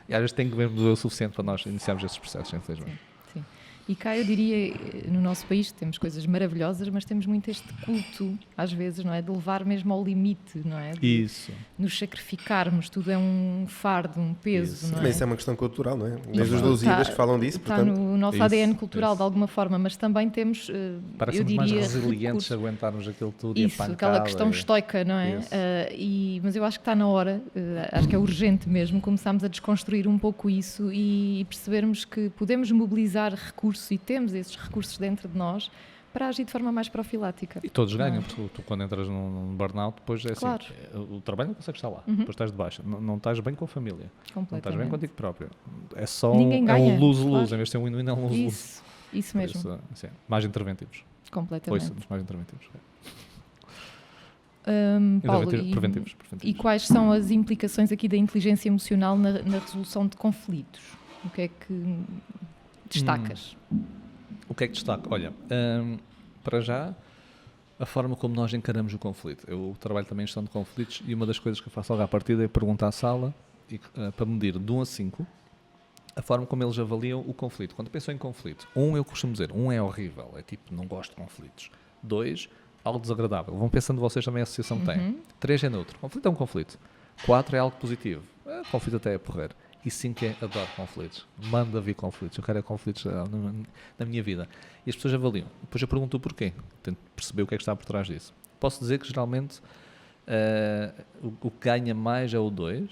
E às vezes tem que ver doer o suficiente para nós iniciarmos esses processos, infelizmente. Sim. E cá eu diria, no nosso país temos coisas maravilhosas, mas temos muito este culto, às vezes, não é? De levar mesmo ao limite, não é? De Isso. nos sacrificarmos, tudo é um fardo, um peso, Isso. não é? Mas isso é uma questão cultural, não é? Desde os Está- Lusíadas que falam disso, Está portanto... no nosso Isso, ADN cultural, isso. de alguma forma, mas também temos, eu Parecemos diria... mais resilientes recursos. a aguentarmos aquilo tudo Isso, e a aquela pancada. questão estoica, não é? Isso. Mas eu acho que está na hora, acho que é urgente mesmo, começarmos a desconstruir um pouco isso e percebermos que podemos mobilizar recursos e temos esses recursos dentro de nós para agir de forma mais profilática. E todos ganham, Não é? porque tu quando entras num burnout, depois é Claro. assim, o trabalho não consegues estar lá, depois estás de baixa, não estás bem com a família, não estás bem Completamente. contigo próprio. É só Ninguém é ganha, um lose-lose, claro. em vez de ser um win-win, é um lose-lose. Isso Por mesmo, isso, assim, mais interventivos. completamente. Ouça-nos, mais interventivos. Paulo, Preventivos. e quais são as implicações aqui da inteligência emocional na resolução de conflitos? O que é que destacas? O que é que destaca? Olha, para já, a forma como nós encaramos o conflito. Eu trabalho também em gestão de conflitos e uma das coisas que eu faço logo à partida é perguntar à sala para medir de 1 a 5 a forma como eles avaliam o conflito. Quando pensam em conflito, 1 eu costumo dizer, 1 é horrível, é tipo, não gosto de conflitos. 2, algo desagradável. Vão pensando vocês também a associação que têm. 3 é neutro. Conflito é um conflito. 4 é algo positivo. Conflito até é porrer. E 5 é adoro conflitos. Manda vir conflitos. Eu quero conflitos na minha vida. E as pessoas avaliam. Depois eu pergunto o porquê. Tento perceber o que é que está por trás disso. Posso dizer que geralmente o que ganha mais é o 2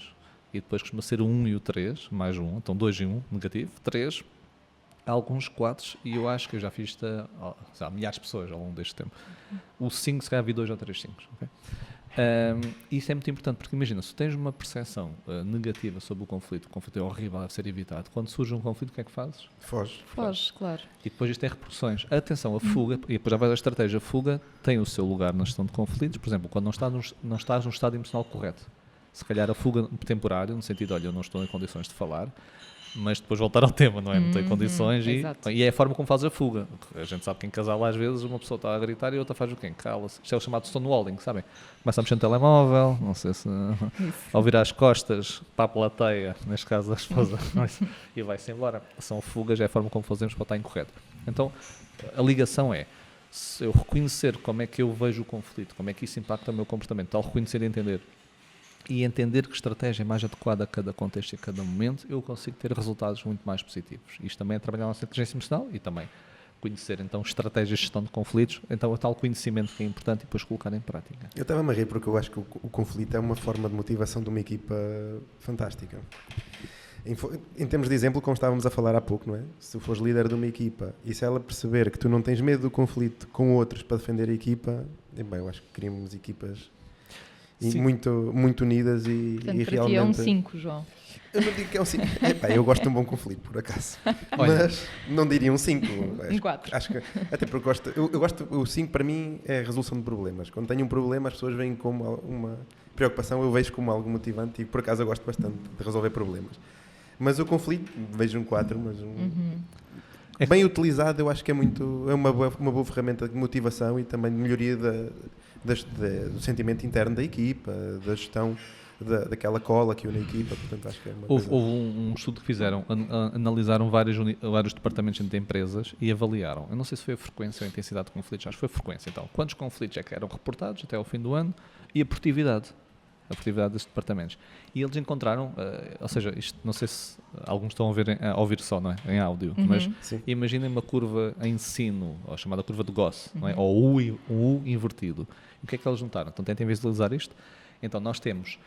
e depois costuma ser o 1 e o 3, mais o 1. Então 2 e 1, negativo. 3, alguns 4 e eu acho que eu já fiz isto a milhares de pessoas ao longo deste tempo. O 5 se calhar vi 2 ou 3 5. Okay? Isso é muito importante, porque imagina, se tens uma percepção negativa sobre o conflito é horrível, deve ser evitado, quando surge um conflito, o que é que fazes? Foge. Foge, claro. E depois isto tem repercussões. Atenção, a fuga, e depois já vai a estratégia, a fuga tem o seu lugar na gestão de conflitos, por exemplo, quando não estás num estado emocional correto. Se calhar a fuga temporária, no sentido, olha, eu não estou em condições de falar, mas depois voltar ao tema, não é? Não tenho condições e é a forma como fazes a fuga. A gente sabe que em casal às vezes uma pessoa está a gritar e a outra faz o quê? Cala-se. Isto é o chamado stonewalling, sabem? Começa a mexer no telemóvel, não sei se ao virar as costas para a plateia, neste caso a esposa, e vai-se embora. São fugas, é a forma como fazemos para estar incorreto. Então, a ligação é, se eu reconhecer como é que eu vejo o conflito, como é que isso impacta o meu comportamento, ao reconhecer e entender que estratégia é mais adequada a cada contexto e a cada momento, eu consigo ter resultados muito mais positivos. Isto também é trabalhar a nossa inteligência emocional e também conhecer então estratégias de gestão de conflitos, então o tal conhecimento que é importante e depois colocar em prática. Eu estava-me a rir porque eu acho que o conflito é uma forma de motivação de uma equipa fantástica. Em termos de exemplo, como estávamos a falar há pouco, não é? Se tu fores líder de uma equipa e se ela perceber que tu não tens medo do conflito com outros para defender a equipa, bem, eu acho que criamos equipas muito, muito unidas e, Portanto, e para realmente... ti é um 5, João. Eu não digo que é um 5. Eu gosto de um bom conflito, por acaso. Olha. Mas não diria um 5. Um 4. Acho que, até porque eu gosto... O 5 para mim é a resolução de problemas. Quando tenho um problema, as pessoas veem como uma preocupação, eu vejo como algo motivante e por acaso eu gosto bastante de resolver problemas. Mas o conflito, vejo um 4, mas bem utilizado, eu acho que é uma boa ferramenta de motivação e também de melhoria do sentimento interno da equipa, da gestão daquela cola que une a equipa, portanto acho que é uma Houve coisa... um estudo que fizeram, analisaram vários departamentos de empresas e avaliaram, eu não sei se foi a frequência ou a intensidade de conflitos, acho que foi a frequência, então, quantos conflitos é que eram reportados até ao fim do ano e a produtividade desses departamentos. E eles encontraram, ou seja, isto não sei se alguns estão a ouvir só, não é? Em áudio, mas Sim. imaginem uma curva em sino, ou chamada curva de Gauss, não é? Ou um U invertido. E o que é que eles juntaram? Então tentem visualizar isto. Então nós temos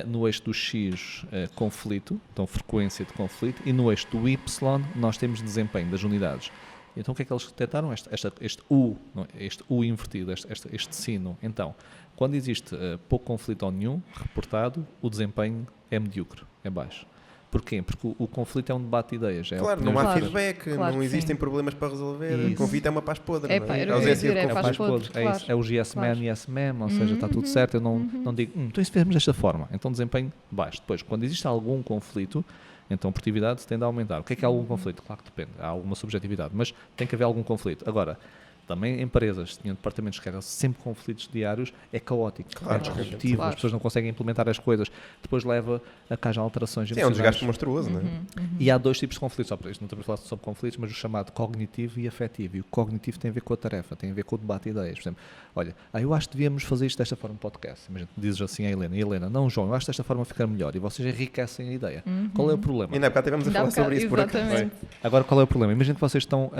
no eixo do X conflito, então frequência de conflito, e no eixo do Y nós temos desempenho das unidades. Então o que é que eles detectaram? Este U, não é? Este U invertido, este sino. Então, quando existe pouco conflito ou nenhum reportado, o desempenho é medíocre, é baixo. Porquê? Porque o conflito é um debate de ideias. Claro, não há Claro. feedback, Claro não que existem sim. problemas para resolver, Isso. o conflito é uma paz podre, É não pá, é? era A o que eu ia ausência dizer, de é conflito. faz faz podre, podre, é claro. isso. É o yes man, Claro. yes ma'am, ou seja, está tudo certo, eu não digo, então isso fizemos desta forma, então desempenho baixo. Depois, quando existe algum conflito, então a produtividade tende a aumentar. O que é algum conflito? Claro que depende, há alguma subjetividade, mas tem que haver algum conflito. Agora, também empresas, tinham departamentos que eram sempre conflitos diários, é caótico, é disruptivo, Claro. as pessoas não conseguem implementar as coisas, depois leva a que haja alterações Sim, é um emocionais. desgaste monstruoso, não é? E há dois tipos de conflitos, só para isto, não estamos a falar sobre conflitos, mas o chamado cognitivo e afetivo. E o cognitivo tem a ver com a tarefa, tem a ver com o debate de ideias. Por exemplo, olha, eu acho que devíamos fazer isto desta forma no podcast. Imagina, dizes assim à Helena, e a Helena, não, João, eu acho que desta forma fica melhor. E vocês enriquecem a ideia. Qual é o problema? Ainda há bocado estivemos a Ainda há falar sobre bocado- isso por acaso. exatamente. Agora, qual é o problema? Imagina que vocês estão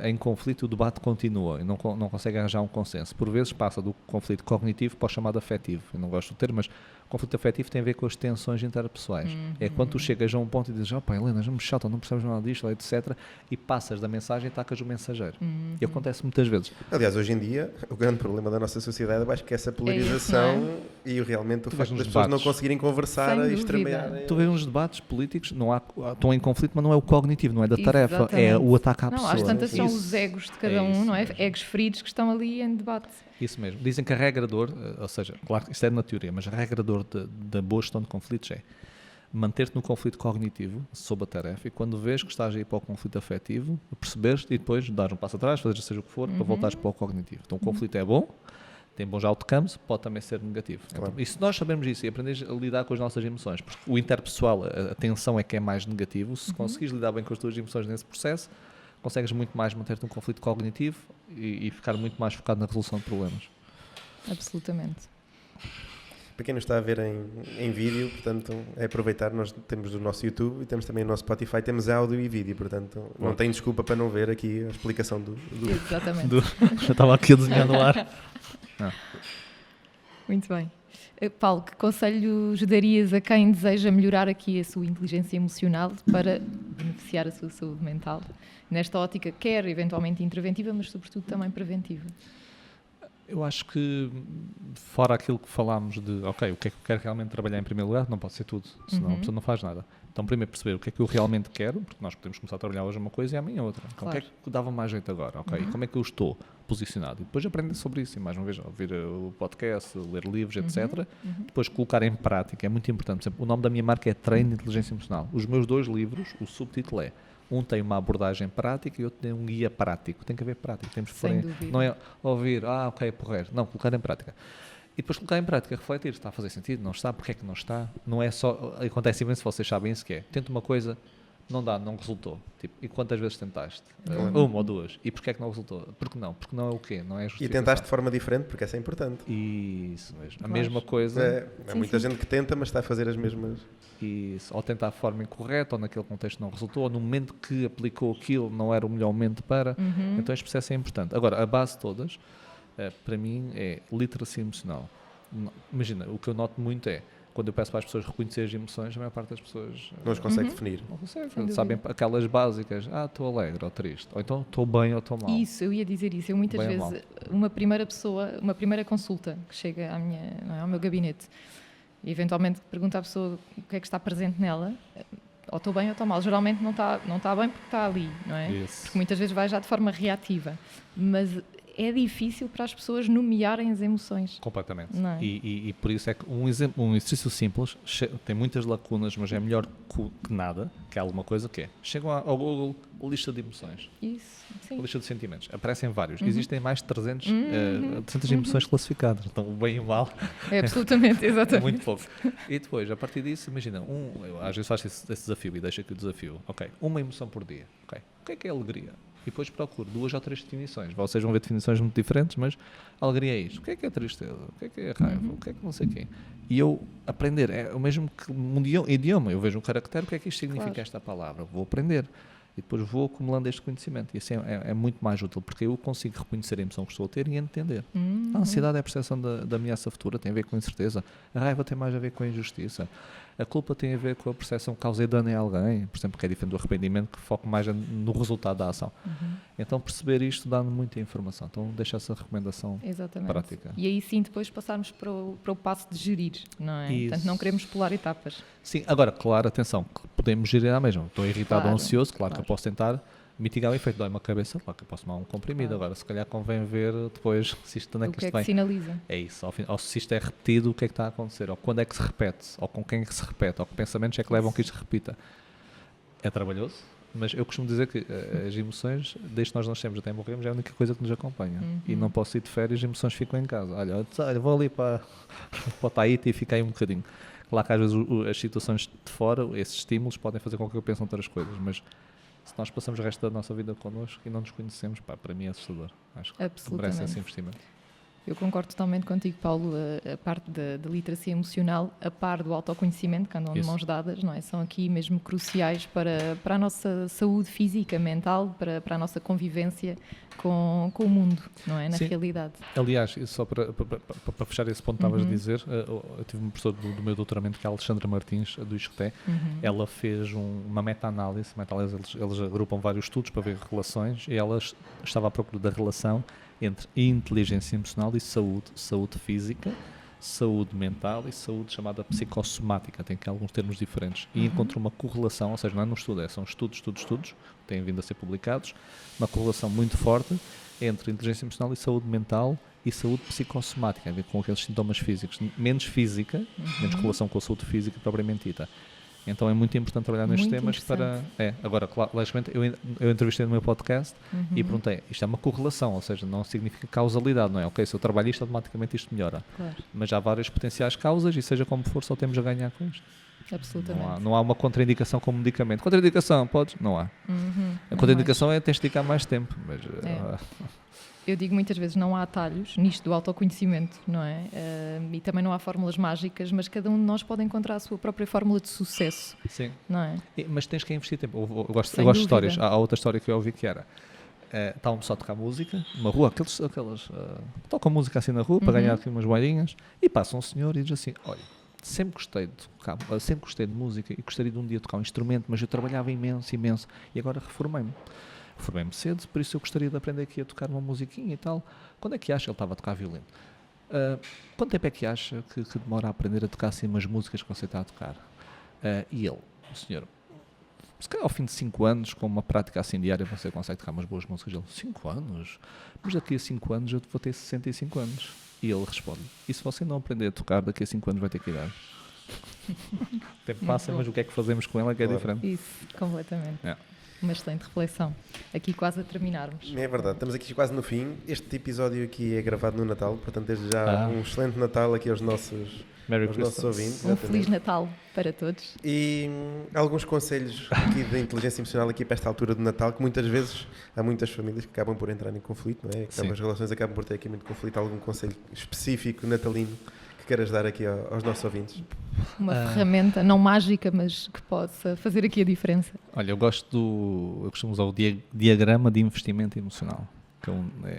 em conflito, o debate continua e não conseguem arranjar um consenso. Por vezes passa do conflito cognitivo para o chamado afetivo. Eu não gosto do termo, mas conflito afetivo tem a ver com as tensões interpessoais. É quando tu chegas a um ponto e dizes, opa, Helena, já me chata, não percebes nada disto, etc. E passas da mensagem e tacas o mensageiro. E acontece muitas vezes. Aliás, hoje em dia, o grande problema da nossa sociedade, eu acho que é essa polarização e realmente o Tu facto vês das nos pessoas não debates. conseguirem conversar Sem e dúvida. extremeiarem. Tu vês uns debates políticos, estão em conflito, mas não é o cognitivo, não é da tarefa, é Exatamente. o ataque à Não, pessoa. às tantas são Isso. os egos de cada É um, isso não é? mesmo. Egos feridos que estão ali em debate. Isso mesmo. Dizem que a regra de ouro, ou seja, claro que isto é na teoria, mas a regra de ouro da boa gestão de conflitos é manter-te no conflito cognitivo, sob a tarefa, e quando vês que estás a ir para o conflito afetivo, perceberes e depois dar um passo atrás, fazer seja o que for, para voltares para o cognitivo. Então o conflito é bom, tem bons outcomes, pode também ser negativo. Claro. Então, e se nós sabemos isso e aprendes a lidar com as nossas emoções, porque o interpessoal, a tensão é que é mais negativo, se conseguires lidar bem com as tuas emoções nesse processo, consegues muito mais manter-te num conflito cognitivo e ficar muito mais focado na resolução de problemas. Absolutamente. Para quem nos está a ver em vídeo, portanto, é aproveitar, nós temos o nosso YouTube e temos também o nosso Spotify, temos áudio e vídeo, portanto, não tem desculpa para não ver aqui a explicação do... Exatamente. Já estava aqui a desenhar no ar. Muito bem. Paulo, que conselhos darias a quem deseja melhorar aqui a sua inteligência emocional para beneficiar a sua saúde mental? Nesta ótica, quer eventualmente interventiva, mas sobretudo também preventiva. Eu acho que, fora aquilo que falámos de, ok, o que é que eu quero realmente trabalhar em primeiro lugar, não pode ser tudo, senão a pessoa não faz nada. Então, primeiro perceber o que é que eu realmente quero, porque nós podemos começar a trabalhar hoje uma coisa e amanhã outra. Então, Claro. o que é que dava mais jeito agora? Ok, como é que eu estou posicionado? E depois aprender sobre isso, e mais uma vez, ouvir o podcast, ler livros, etc. Depois colocar em prática, é muito importante. Por exemplo, o nome da minha marca é Treino de Inteligência Emocional. Os meus 2 livros, o subtítulo é: um tem uma abordagem prática e outro tem um guia prático. Tem que haver prática. Temos que Sem pôr dúvida. não é ouvir, ok, porreiro. Não, colocar em prática. E depois colocar em prática, refletir, está a fazer sentido, não está, porque é que não está? Não é só, acontece imenso, vocês sabem isso que é. Tenta uma coisa, não dá, não resultou. Tipo, e quantas vezes tentaste? Uma ou duas. E porquê é que não resultou? Porque não? Porque não é o quê? Não é a E justificação. tentaste de forma diferente, porque essa é importante. Isso mesmo. A Claro. mesma coisa, Há Sim, muita sim. gente que tenta, mas está a fazer as mesmas... isso, ou tentar de forma incorreta, ou naquele contexto não resultou, ou no momento que aplicou aquilo não era o melhor momento para. Então este processo é importante. Agora, a base de todas, para mim, é literacia emocional. Imagina, o que eu noto muito é, quando eu peço para as pessoas reconhecer as emoções, a maior parte das pessoas Não os consegue definir. não consegue. Sem dúvida. Sabem aquelas básicas, estou alegre ou triste, ou então estou bem ou estou mal. Isso, eu ia dizer isso. Eu muitas Bem ou vezes, uma primeira pessoa, uma primeira consulta que chega à minha, não é, ao meu gabinete, e eventualmente pergunta à pessoa o que é que está presente nela, ou estou bem ou estou mal. Geralmente não está bem porque está ali, não é? Isso. Porque muitas vezes vai já de forma reativa. Mas é difícil para as pessoas nomearem as emoções. Completamente. Não é? E por isso é que um exercício simples tem muitas lacunas, mas é melhor que nada, que é alguma coisa que é. Chegam ao Google, lista de emoções, Isso, sim. lista de sentimentos. Aparecem vários. Existem mais de 300 emoções classificadas. Então, o bem e o mal É absolutamente, é exatamente. muito pouco. E depois, a partir disso, imagina, eu às vezes faço esse desafio e deixo aqui o desafio. Ok, uma emoção por dia. Ok, o que é alegria? E depois procuro 2 ou 3 definições. Vocês vão ver definições muito diferentes, mas a alegria é isto. O que é tristeza? O que é raiva? O que é não sei o quê? E eu aprender, é o mesmo que um idioma. Eu vejo um caractere, o que é que isto significa, Claro. esta palavra? Vou aprender. E depois vou acumulando este conhecimento. E assim é muito mais útil, porque eu consigo reconhecer a emoção que estou a ter e entender. A ansiedade é a percepção da ameaça futura, tem a ver com incerteza. A raiva tem mais a ver com a injustiça. A culpa tem a ver com a percepção que causei dano a alguém, por exemplo, que é diferente do arrependimento, que foca mais no resultado da ação. Então, perceber isto dá-me muita informação. Então, deixa essa recomendação Exatamente. prática. E aí sim depois passarmos para o passo de gerir, não é? Isso. Portanto, não queremos pular etapas. Sim, agora, claro, atenção, que podemos gerir à mesma. Estou irritado Claro, ou ansioso, claro que eu claro. posso tentar mitigar o efeito. Dói-me a cabeça, claro que eu posso tomar um comprimido. Claro. Agora, se calhar convém ver depois se isto, onde é O que que é isto que vem. sinaliza? É isso, ou se isto é repetido, o que é que está a acontecer, ou quando é que se repete, ou com quem é que se repete, ou que pensamentos é que levam a que isto se repita. É trabalhoso, Mas eu costumo dizer que as emoções, desde que nós nascemos até morrermos, é a única coisa que nos acompanha. E não posso ir de férias, as emoções ficam em casa. Olha, vou ali para o Tahiti e fico aí um bocadinho. Claro que às vezes as situações de fora, esses estímulos, podem fazer com que eu pense outras coisas, mas se nós passamos o resto da nossa vida connosco e não nos conhecemos, para mim é assustador. Acho que merece esse investimento. Eu concordo totalmente contigo, Paulo. A parte da literacia emocional, a par do autoconhecimento, que andam de mãos dadas, não é? São aqui mesmo cruciais para a nossa saúde física, mental, para a nossa convivência com o mundo, não é? Na realidade. Aliás, só para fechar esse ponto que estavas a dizer, eu tive uma professora do meu doutoramento, que é a Alexandra Martins, do ISCTE. Ela fez uma meta-análise. Eles agrupam vários estudos para ver relações, e ela estava à procura da relação entre inteligência emocional e saúde física, saúde mental e saúde chamada psicossomática. Tem aqui alguns termos diferentes. E encontrou uma correlação, ou seja, não é num estudo, são estudos, têm vindo a ser publicados, uma correlação muito forte entre inteligência emocional e saúde mental e saúde psicossomática, a ver com aqueles sintomas físicos. Menos física, menos correlação com a saúde física propriamente dita. Então é muito importante trabalhar nestes temas para... Agora, logicamente, eu entrevistei no meu podcast e perguntei, isto é uma correlação, ou seja, não significa causalidade, não é? Ok, se eu trabalho isto, automaticamente isto melhora. Claro. Mas há várias potenciais causas e seja como for, só temos a ganhar com isto. Absolutamente. Não há uma contraindicação como medicamento. Contraindicação, podes? Não há. A contraindicação é tens de dedicar mais tempo. Mas, eu digo muitas vezes, não há atalhos nisto do autoconhecimento, não é? E também não há fórmulas mágicas, mas cada um de nós pode encontrar a sua própria fórmula de sucesso. Sim. Não é? Mas tens que investir tempo. Eu gosto de histórias. Há outra história que eu ouvi que era, estavam só a tocar música numa rua, aqueles tocam música assim na rua para ganhar aqui umas moedinhas, e passa um senhor e diz assim, olha, sempre gostei de música e gostaria de um dia tocar um instrumento, mas eu trabalhava imenso, e agora reformei-me cedo, por isso eu gostaria de aprender aqui a tocar uma musiquinha e tal. Quando é que acha? Ele estava a tocar violino. Quanto tempo é que acha que demora a aprender a tocar assim umas músicas que você está a tocar? E ele, o senhor, se calhar ao fim de 5 anos, com uma prática assim diária, você consegue tocar umas boas músicas. Ele, 5 anos? Mas daqui a 5 anos eu vou ter 65 anos. E ele responde, e se você não aprender a tocar, daqui a 5 anos vai ter que idade? O tempo passa, mas o que é que fazemos com ela que é diferente? Isso, completamente. Uma excelente reflexão. Aqui quase a terminarmos. É verdade, estamos aqui quase no fim. Este episódio aqui é gravado no Natal, portanto desde já um excelente Natal aqui aos nossos ouvintes. Um Feliz Natal para todos. E alguns conselhos aqui da inteligência emocional aqui para esta altura do Natal, que muitas vezes há muitas famílias que acabam por entrar em conflito, não é? As relações acabam por ter aqui muito conflito. Algum conselho específico natalino que queiras dar aqui aos nossos ouvintes? Uma ferramenta não mágica, mas que possa fazer aqui a diferença. Olha, eu costumo usar o diagrama de investimento emocional, que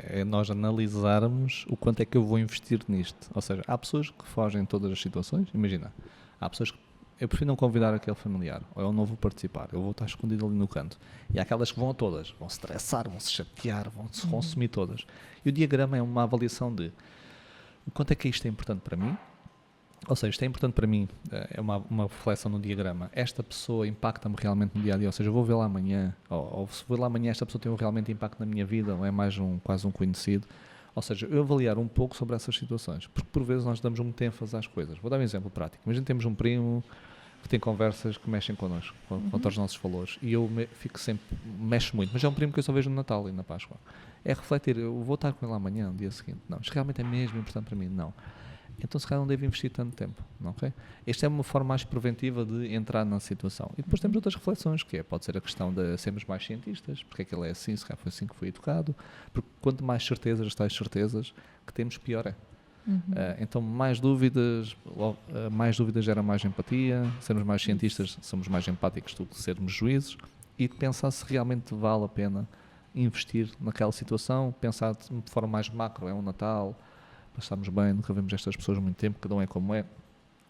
é nós analisarmos o quanto é que eu vou investir nisto. Ou seja, há pessoas que fogem de todas as situações. Imagina, há pessoas que eu prefiro não convidar aquele familiar, ou eu não vou participar, eu vou estar escondido ali no canto. E há aquelas que vão a todas, vão se estressar, vão se chatear, vão se consumir todas. E o diagrama é uma avaliação de o quanto é que isto é importante para mim. Ou seja, isto é importante para mim, é uma reflexão no diagrama. Esta pessoa impacta-me realmente no dia-a-dia, ou seja, eu vou vê-la amanhã, ou se vou lá amanhã esta pessoa tem realmente impacto na minha vida, ou é mais quase um conhecido. Ou seja, eu avaliar um pouco sobre essas situações, porque por vezes nós damos muito ênfase às coisas. Vou dar um exemplo prático. Imagina que temos um primo que tem conversas que mexem connosco, quanto aos nossos valores, e eu fico sempre, mexo muito, mas é um primo que eu só vejo no Natal e na Páscoa. É refletir, eu vou estar com ele amanhã, no dia seguinte. Não, isto realmente é mesmo importante para mim? Não. Então se calhar não devo investir tanto tempo, não, okay? Esta é uma forma mais preventiva de entrar na situação. E depois temos outras reflexões, que pode ser a questão de sermos mais cientistas, porque é que ele é assim, se calhar foi assim que foi educado, porque quanto mais certezas, tais certezas que temos, pior é. Então mais dúvidas gera mais empatia, sermos mais cientistas, somos mais empáticos do que sermos juízes, e pensar se realmente vale a pena investir naquela situação, pensar de forma mais macro, é um Natal, passamos bem, nunca vemos estas pessoas há muito tempo, cada um é como é.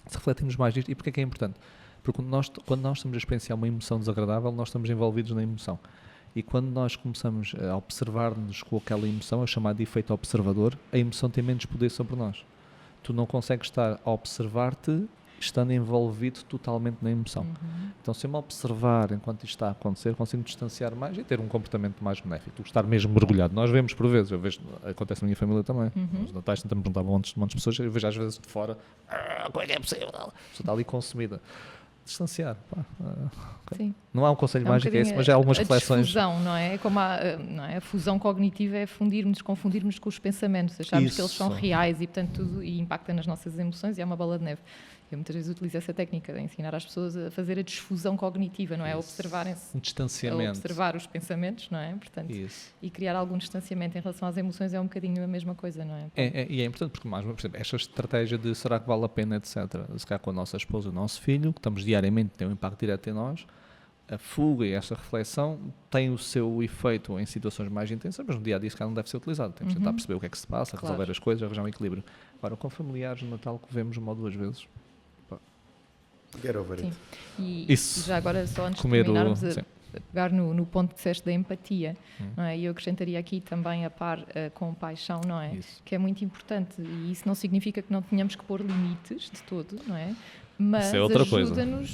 Se refletimos mais disto, e porquê é que é importante? Porque quando nós estamos a experienciar uma emoção desagradável, nós estamos envolvidos na emoção. E quando nós começamos a observar-nos com aquela emoção, é chamado de efeito observador, a emoção tem menos poder sobre nós. Tu não consegues estar a observar-te estando envolvido totalmente na emoção. Então, se eu me observar enquanto isto está a acontecer, consigo distanciar mais e ter um comportamento mais benéfico, do que estar mesmo mergulhado. Nós vemos por vezes, acontece na minha família também. Os natais tentamos juntar montes de pessoas, eu vejo às vezes de fora, como é que é possível? A pessoa está ali consumida. distanciar. Pá. Ok. Sim. Não há um conselho É um mágico, é esse, bocadinho mas há algumas a reflexões. difusão, não é? Como não é? A fusão cognitiva é confundirmos com os pensamentos, acharmos que eles são Isso. reais e, portanto, tudo e impacta nas nossas emoções e é uma bola de neve. Eu muitas vezes utilizo essa técnica de ensinar às pessoas a fazer a desfusão cognitiva, não é? Observarem-se, Um distanciamento. observar os pensamentos, não é? Portanto, Isso. e criar algum distanciamento em relação às emoções é um bocadinho a mesma coisa, não é? E é importante porque, mais, por exemplo, esta estratégia de será que vale a pena, etc. Se calhar com a nossa esposa e o nosso filho, que estamos diariamente, tem um impacto direto em nós, a fuga e esta reflexão tem o seu efeito em situações mais intensas, mas no dia a dia, se calhar, não deve ser utilizado. Temos de tentar perceber o que é que se passa, Claro. resolver as coisas, arranjar um equilíbrio. Agora, com familiares no Natal, que vemos uma ou duas vezes. Get over Sim. it. E Isso. já agora, só antes de Comer o- terminarmos, sim. a pegar no ponto que disseste da empatia, não é? E eu acrescentaria aqui também a par com paixão, não é? Isso. Que é muito importante e isso não significa que não tenhamos que pôr limites de todo, não é? Mas Isso é outra coisa. ajuda-nos...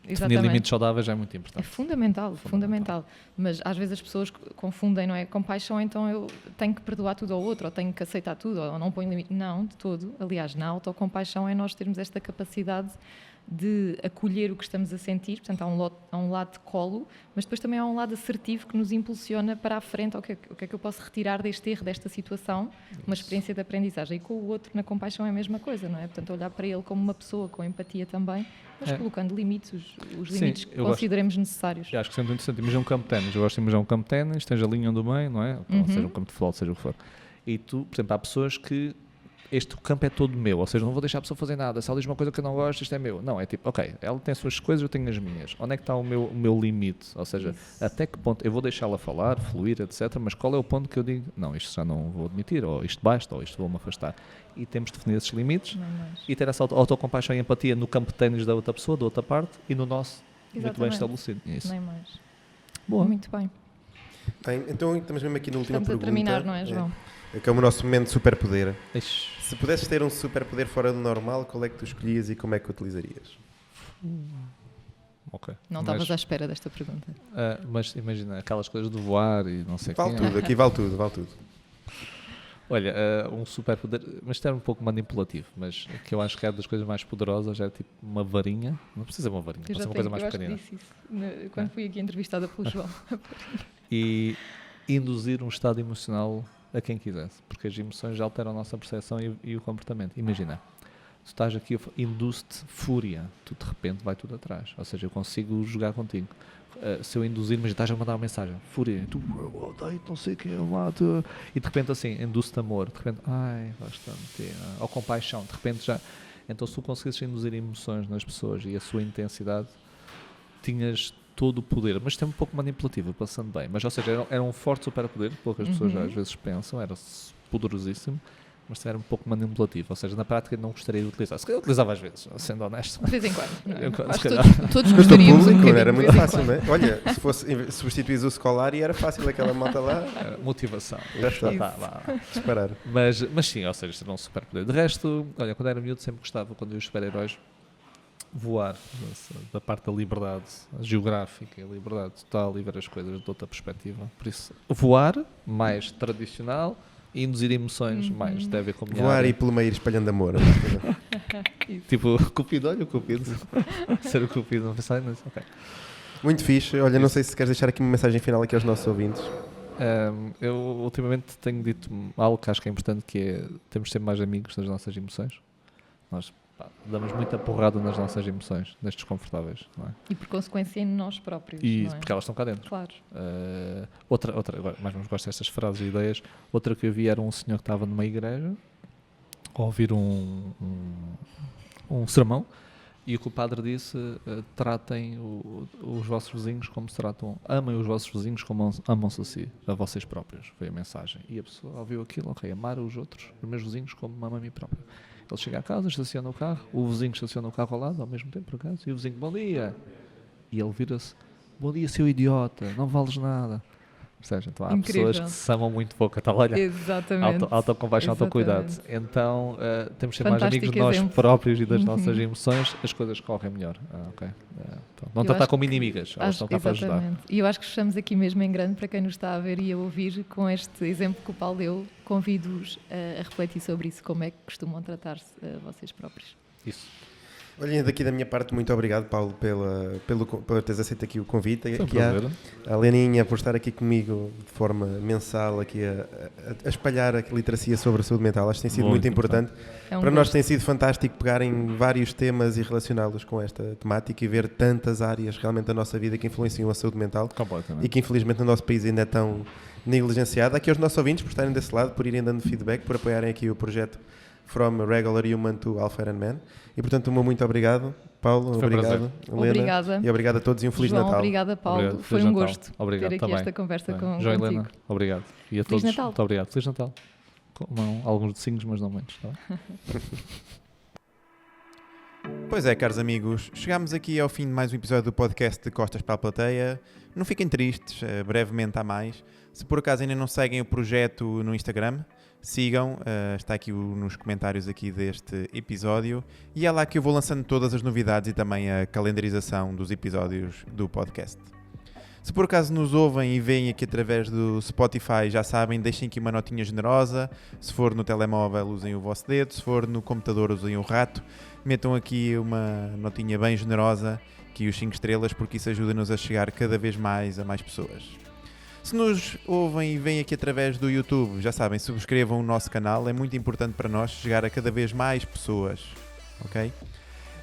Definir Exatamente. limites saudáveis é muito É importante. fundamental. Mas às vezes as pessoas confundem, não é? Compaixão, então eu tenho que perdoar tudo ao outro, ou tenho que aceitar tudo, ou não ponho limite. Não, de todo. Aliás, na autocompaixão é nós termos esta capacidade de acolher o que estamos a sentir, portanto há um lado de colo, mas depois também há um lado assertivo que nos impulsiona para a frente, o que é que eu posso retirar deste erro, desta situação, uma experiência de aprendizagem. E com o outro, na compaixão, é a mesma coisa, não é? Portanto, olhar para ele como uma pessoa, com empatia também, mas É. colocando limites, os Sim, limites que eu gosto. consideremos necessários. Eu acho que isso é muito interessante. Imagina um campo de ténis. Eu gosto de imaginar um campo de ténis, tens a linha do meio, não é? Ou seja, um campo de futebol, seja o que for. E tu, por exemplo, há pessoas que este campo é todo meu, ou seja, não vou deixar a pessoa fazer nada. Se ela diz uma coisa que eu não gosto, isto é meu. Não, é tipo, ok, ela tem as suas coisas, eu tenho as minhas. Onde é que está o meu limite? Ou seja, Isso. até que ponto eu vou deixá-la falar, fluir, etc. Mas qual é o ponto que eu digo, não, isto já não vou admitir, ou isto basta, ou isto vou-me afastar. E temos de definir esses limites Não é mais. e ter essa autocompaixão e empatia no campo de ténis da outra pessoa, da outra parte, e no nosso, muito bem Exatamente. estabelecido. Isso. Nem mais. Boa. Muito bem. Bem, então estamos mesmo aqui na última Estamos a pergunta. terminar, não é, João? Que é o nosso momento de superpoder. Ixi. Se pudesses ter um superpoder fora do normal, qual é que tu escolhias e como é que o utilizarias? Ok. Não Mas, estavas à espera desta pergunta. mas imagina, aquelas coisas de voar e não sei o Vale quê. tudo, aqui vale tudo, vale tudo. Olha, um superpoder, mas isto é um pouco manipulativo, mas que eu acho que é das coisas mais poderosas, é tipo uma varinha, não precisa ser uma varinha, Eu pode já ser uma tenho, coisa mais eu acho que pequenina. disse isso quando fui aqui entrevistada pelo João. E induzir um estado emocional a quem quisesse, porque as emoções alteram a nossa percepção e o comportamento. Imagina, tu estás aqui, induz-te fúria, tu de repente vai tudo atrás, ou seja, eu consigo jogar contigo. Se eu induzir, mas estás a mandar uma mensagem, fúria, tu, eu odeio, não sei o que, eu mato, e de repente assim, induz-te amor, de repente, ai, bastante, ou compaixão, de repente já. Então, se tu conseguisses induzir emoções nas pessoas e a sua intensidade, tinhas todo o poder, mas também um pouco manipulativo, passando bem. Mas, ou seja, era um forte superpoder, poucas pessoas às vezes pensam, era poderosíssimo, mas também era um pouco manipulativo, ou seja, na prática não gostaria de utilizar. Se calhar utilizava às vezes, sendo honesto. De vez em quando. Não é? Eu, se Acho que calhar. todos Mas o gostaríamos um público bocadinho era de muito vez em fácil, quando. não é? Olha, se fosse substituís o escolar e era fácil aquela malta lá Motivação. Já está. Vá. disparar. Mas sim, ou seja, isto era um superpoder. De resto, olha, quando era miúdo sempre gostava, quando eu os super-heróis, voar, da parte da liberdade geográfica, a liberdade total e ver as coisas de outra perspectiva. Por isso, voar, mais tradicional, e induzir emoções, mais deve ver com a minha Voar área. e pelo meio espalhando amor. Tipo, Cupido, olha o Cupido. Ser o Cupido, não pensar nisso. Ok. Muito fixe. Olha, não sei se queres deixar aqui uma mensagem final aqui aos nossos ouvintes. Eu ultimamente tenho dito algo que acho que é importante, que é temos de ser mais amigos das nossas emoções. Nós damos muita porrada nas nossas emoções, nas desconfortáveis, não é? E por consequência em nós próprios. E não é? porque elas estão cá dentro. Claro. Outra, agora, mais ou menos gosto destas frases e ideias. Outra que eu vi era um senhor que estava numa igreja a ouvir um sermão, e o que o padre disse: tratem os vossos vizinhos como se tratam, amem os vossos vizinhos como amam-se a vocês próprios. Foi a mensagem. E a pessoa ouviu aquilo, ok, amar os outros, os meus vizinhos como amo a mim próprio. Ele chega a casa, estaciona o carro, o vizinho estaciona o carro ao lado, ao mesmo tempo, por acaso, e o vizinho, bom dia. E ele vira-se: bom dia, seu idiota, não vales nada. Ou seja, então há Incrível. pessoas que se amam muito pouco. Então, olha, Exatamente. autocompaixão, autocuidado. Exatamente. Então, temos de ser mais Fantástico amigos de nós exemplo. próprios e das nossas emoções, as coisas correm melhor. Ok. Não Eu tratar acho como que- inimigas, elas estão cá para ajudar. Exatamente. E eu acho que fechamos aqui mesmo em grande para quem nos está a ver e a ouvir com este exemplo que o Paulo deu. Convido-os a refletir sobre isso, como é que costumam tratar-se vocês próprios. Isso. Olhem, daqui da minha parte, muito obrigado, Paulo, por teres aceito aqui o convite. Foi um Aqui prazer. a Leninha por estar aqui comigo de forma mensal, aqui a espalhar a literacia sobre a saúde mental. Acho que tem sido muito importante. É um Para nós gosto. tem sido fantástico pegarem vários temas e relacioná-los com esta temática e ver tantas áreas realmente da nossa vida que influenciam a saúde mental e Completamente. que infelizmente no nosso país ainda é tão negligenciada. Aqui aos nossos ouvintes por estarem desse lado, por irem dando feedback, por apoiarem aqui o projeto From Regular Human to Alpha Iron Man. E portanto, muito obrigado, Paulo, Foi um obrigado, Helena. Obrigada. E obrigado a todos e um Feliz João, Natal. obrigada, Paulo. Obrigado. Foi Feliz um Natal. gosto Obrigado, ter tá aqui bem. esta conversa Bem. contigo. João Helena, obrigado. E a Feliz todos, Natal. muito obrigado. Feliz Natal. Com alguns docinhos, mas não muitos. Tá bem? Pois é, caros amigos, chegámos aqui ao fim de mais um episódio do podcast de Costas para a Plateia. Não fiquem tristes, brevemente há mais. Se por acaso ainda não seguem o projeto no Instagram, sigam, está aqui nos comentários aqui deste episódio. E é lá que eu vou lançando todas as novidades e também a calendarização dos episódios do podcast. Se por acaso nos ouvem e veem aqui através do Spotify, já sabem, deixem aqui uma notinha generosa. Se for no telemóvel, usem o vosso dedo. Se for no computador, usem o rato. Metam aqui uma notinha bem generosa, aqui os 5 estrelas, porque isso ajuda-nos a chegar cada vez mais a mais pessoas. Se nos ouvem e veem aqui através do YouTube, já sabem, subscrevam o nosso canal. É muito importante para nós chegar a cada vez mais pessoas, ok?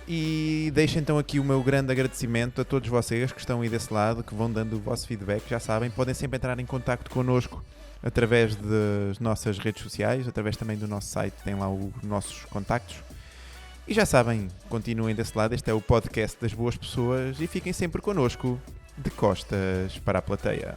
E deixo então aqui o meu grande agradecimento a todos vocês que estão aí desse lado, que vão dando o vosso feedback. Já sabem, podem sempre entrar em contacto connosco através das nossas redes sociais, através também do nosso site, tem lá os nossos contactos. E já sabem, continuem desse lado, este é o podcast das boas pessoas e fiquem sempre connosco, de costas para a plateia.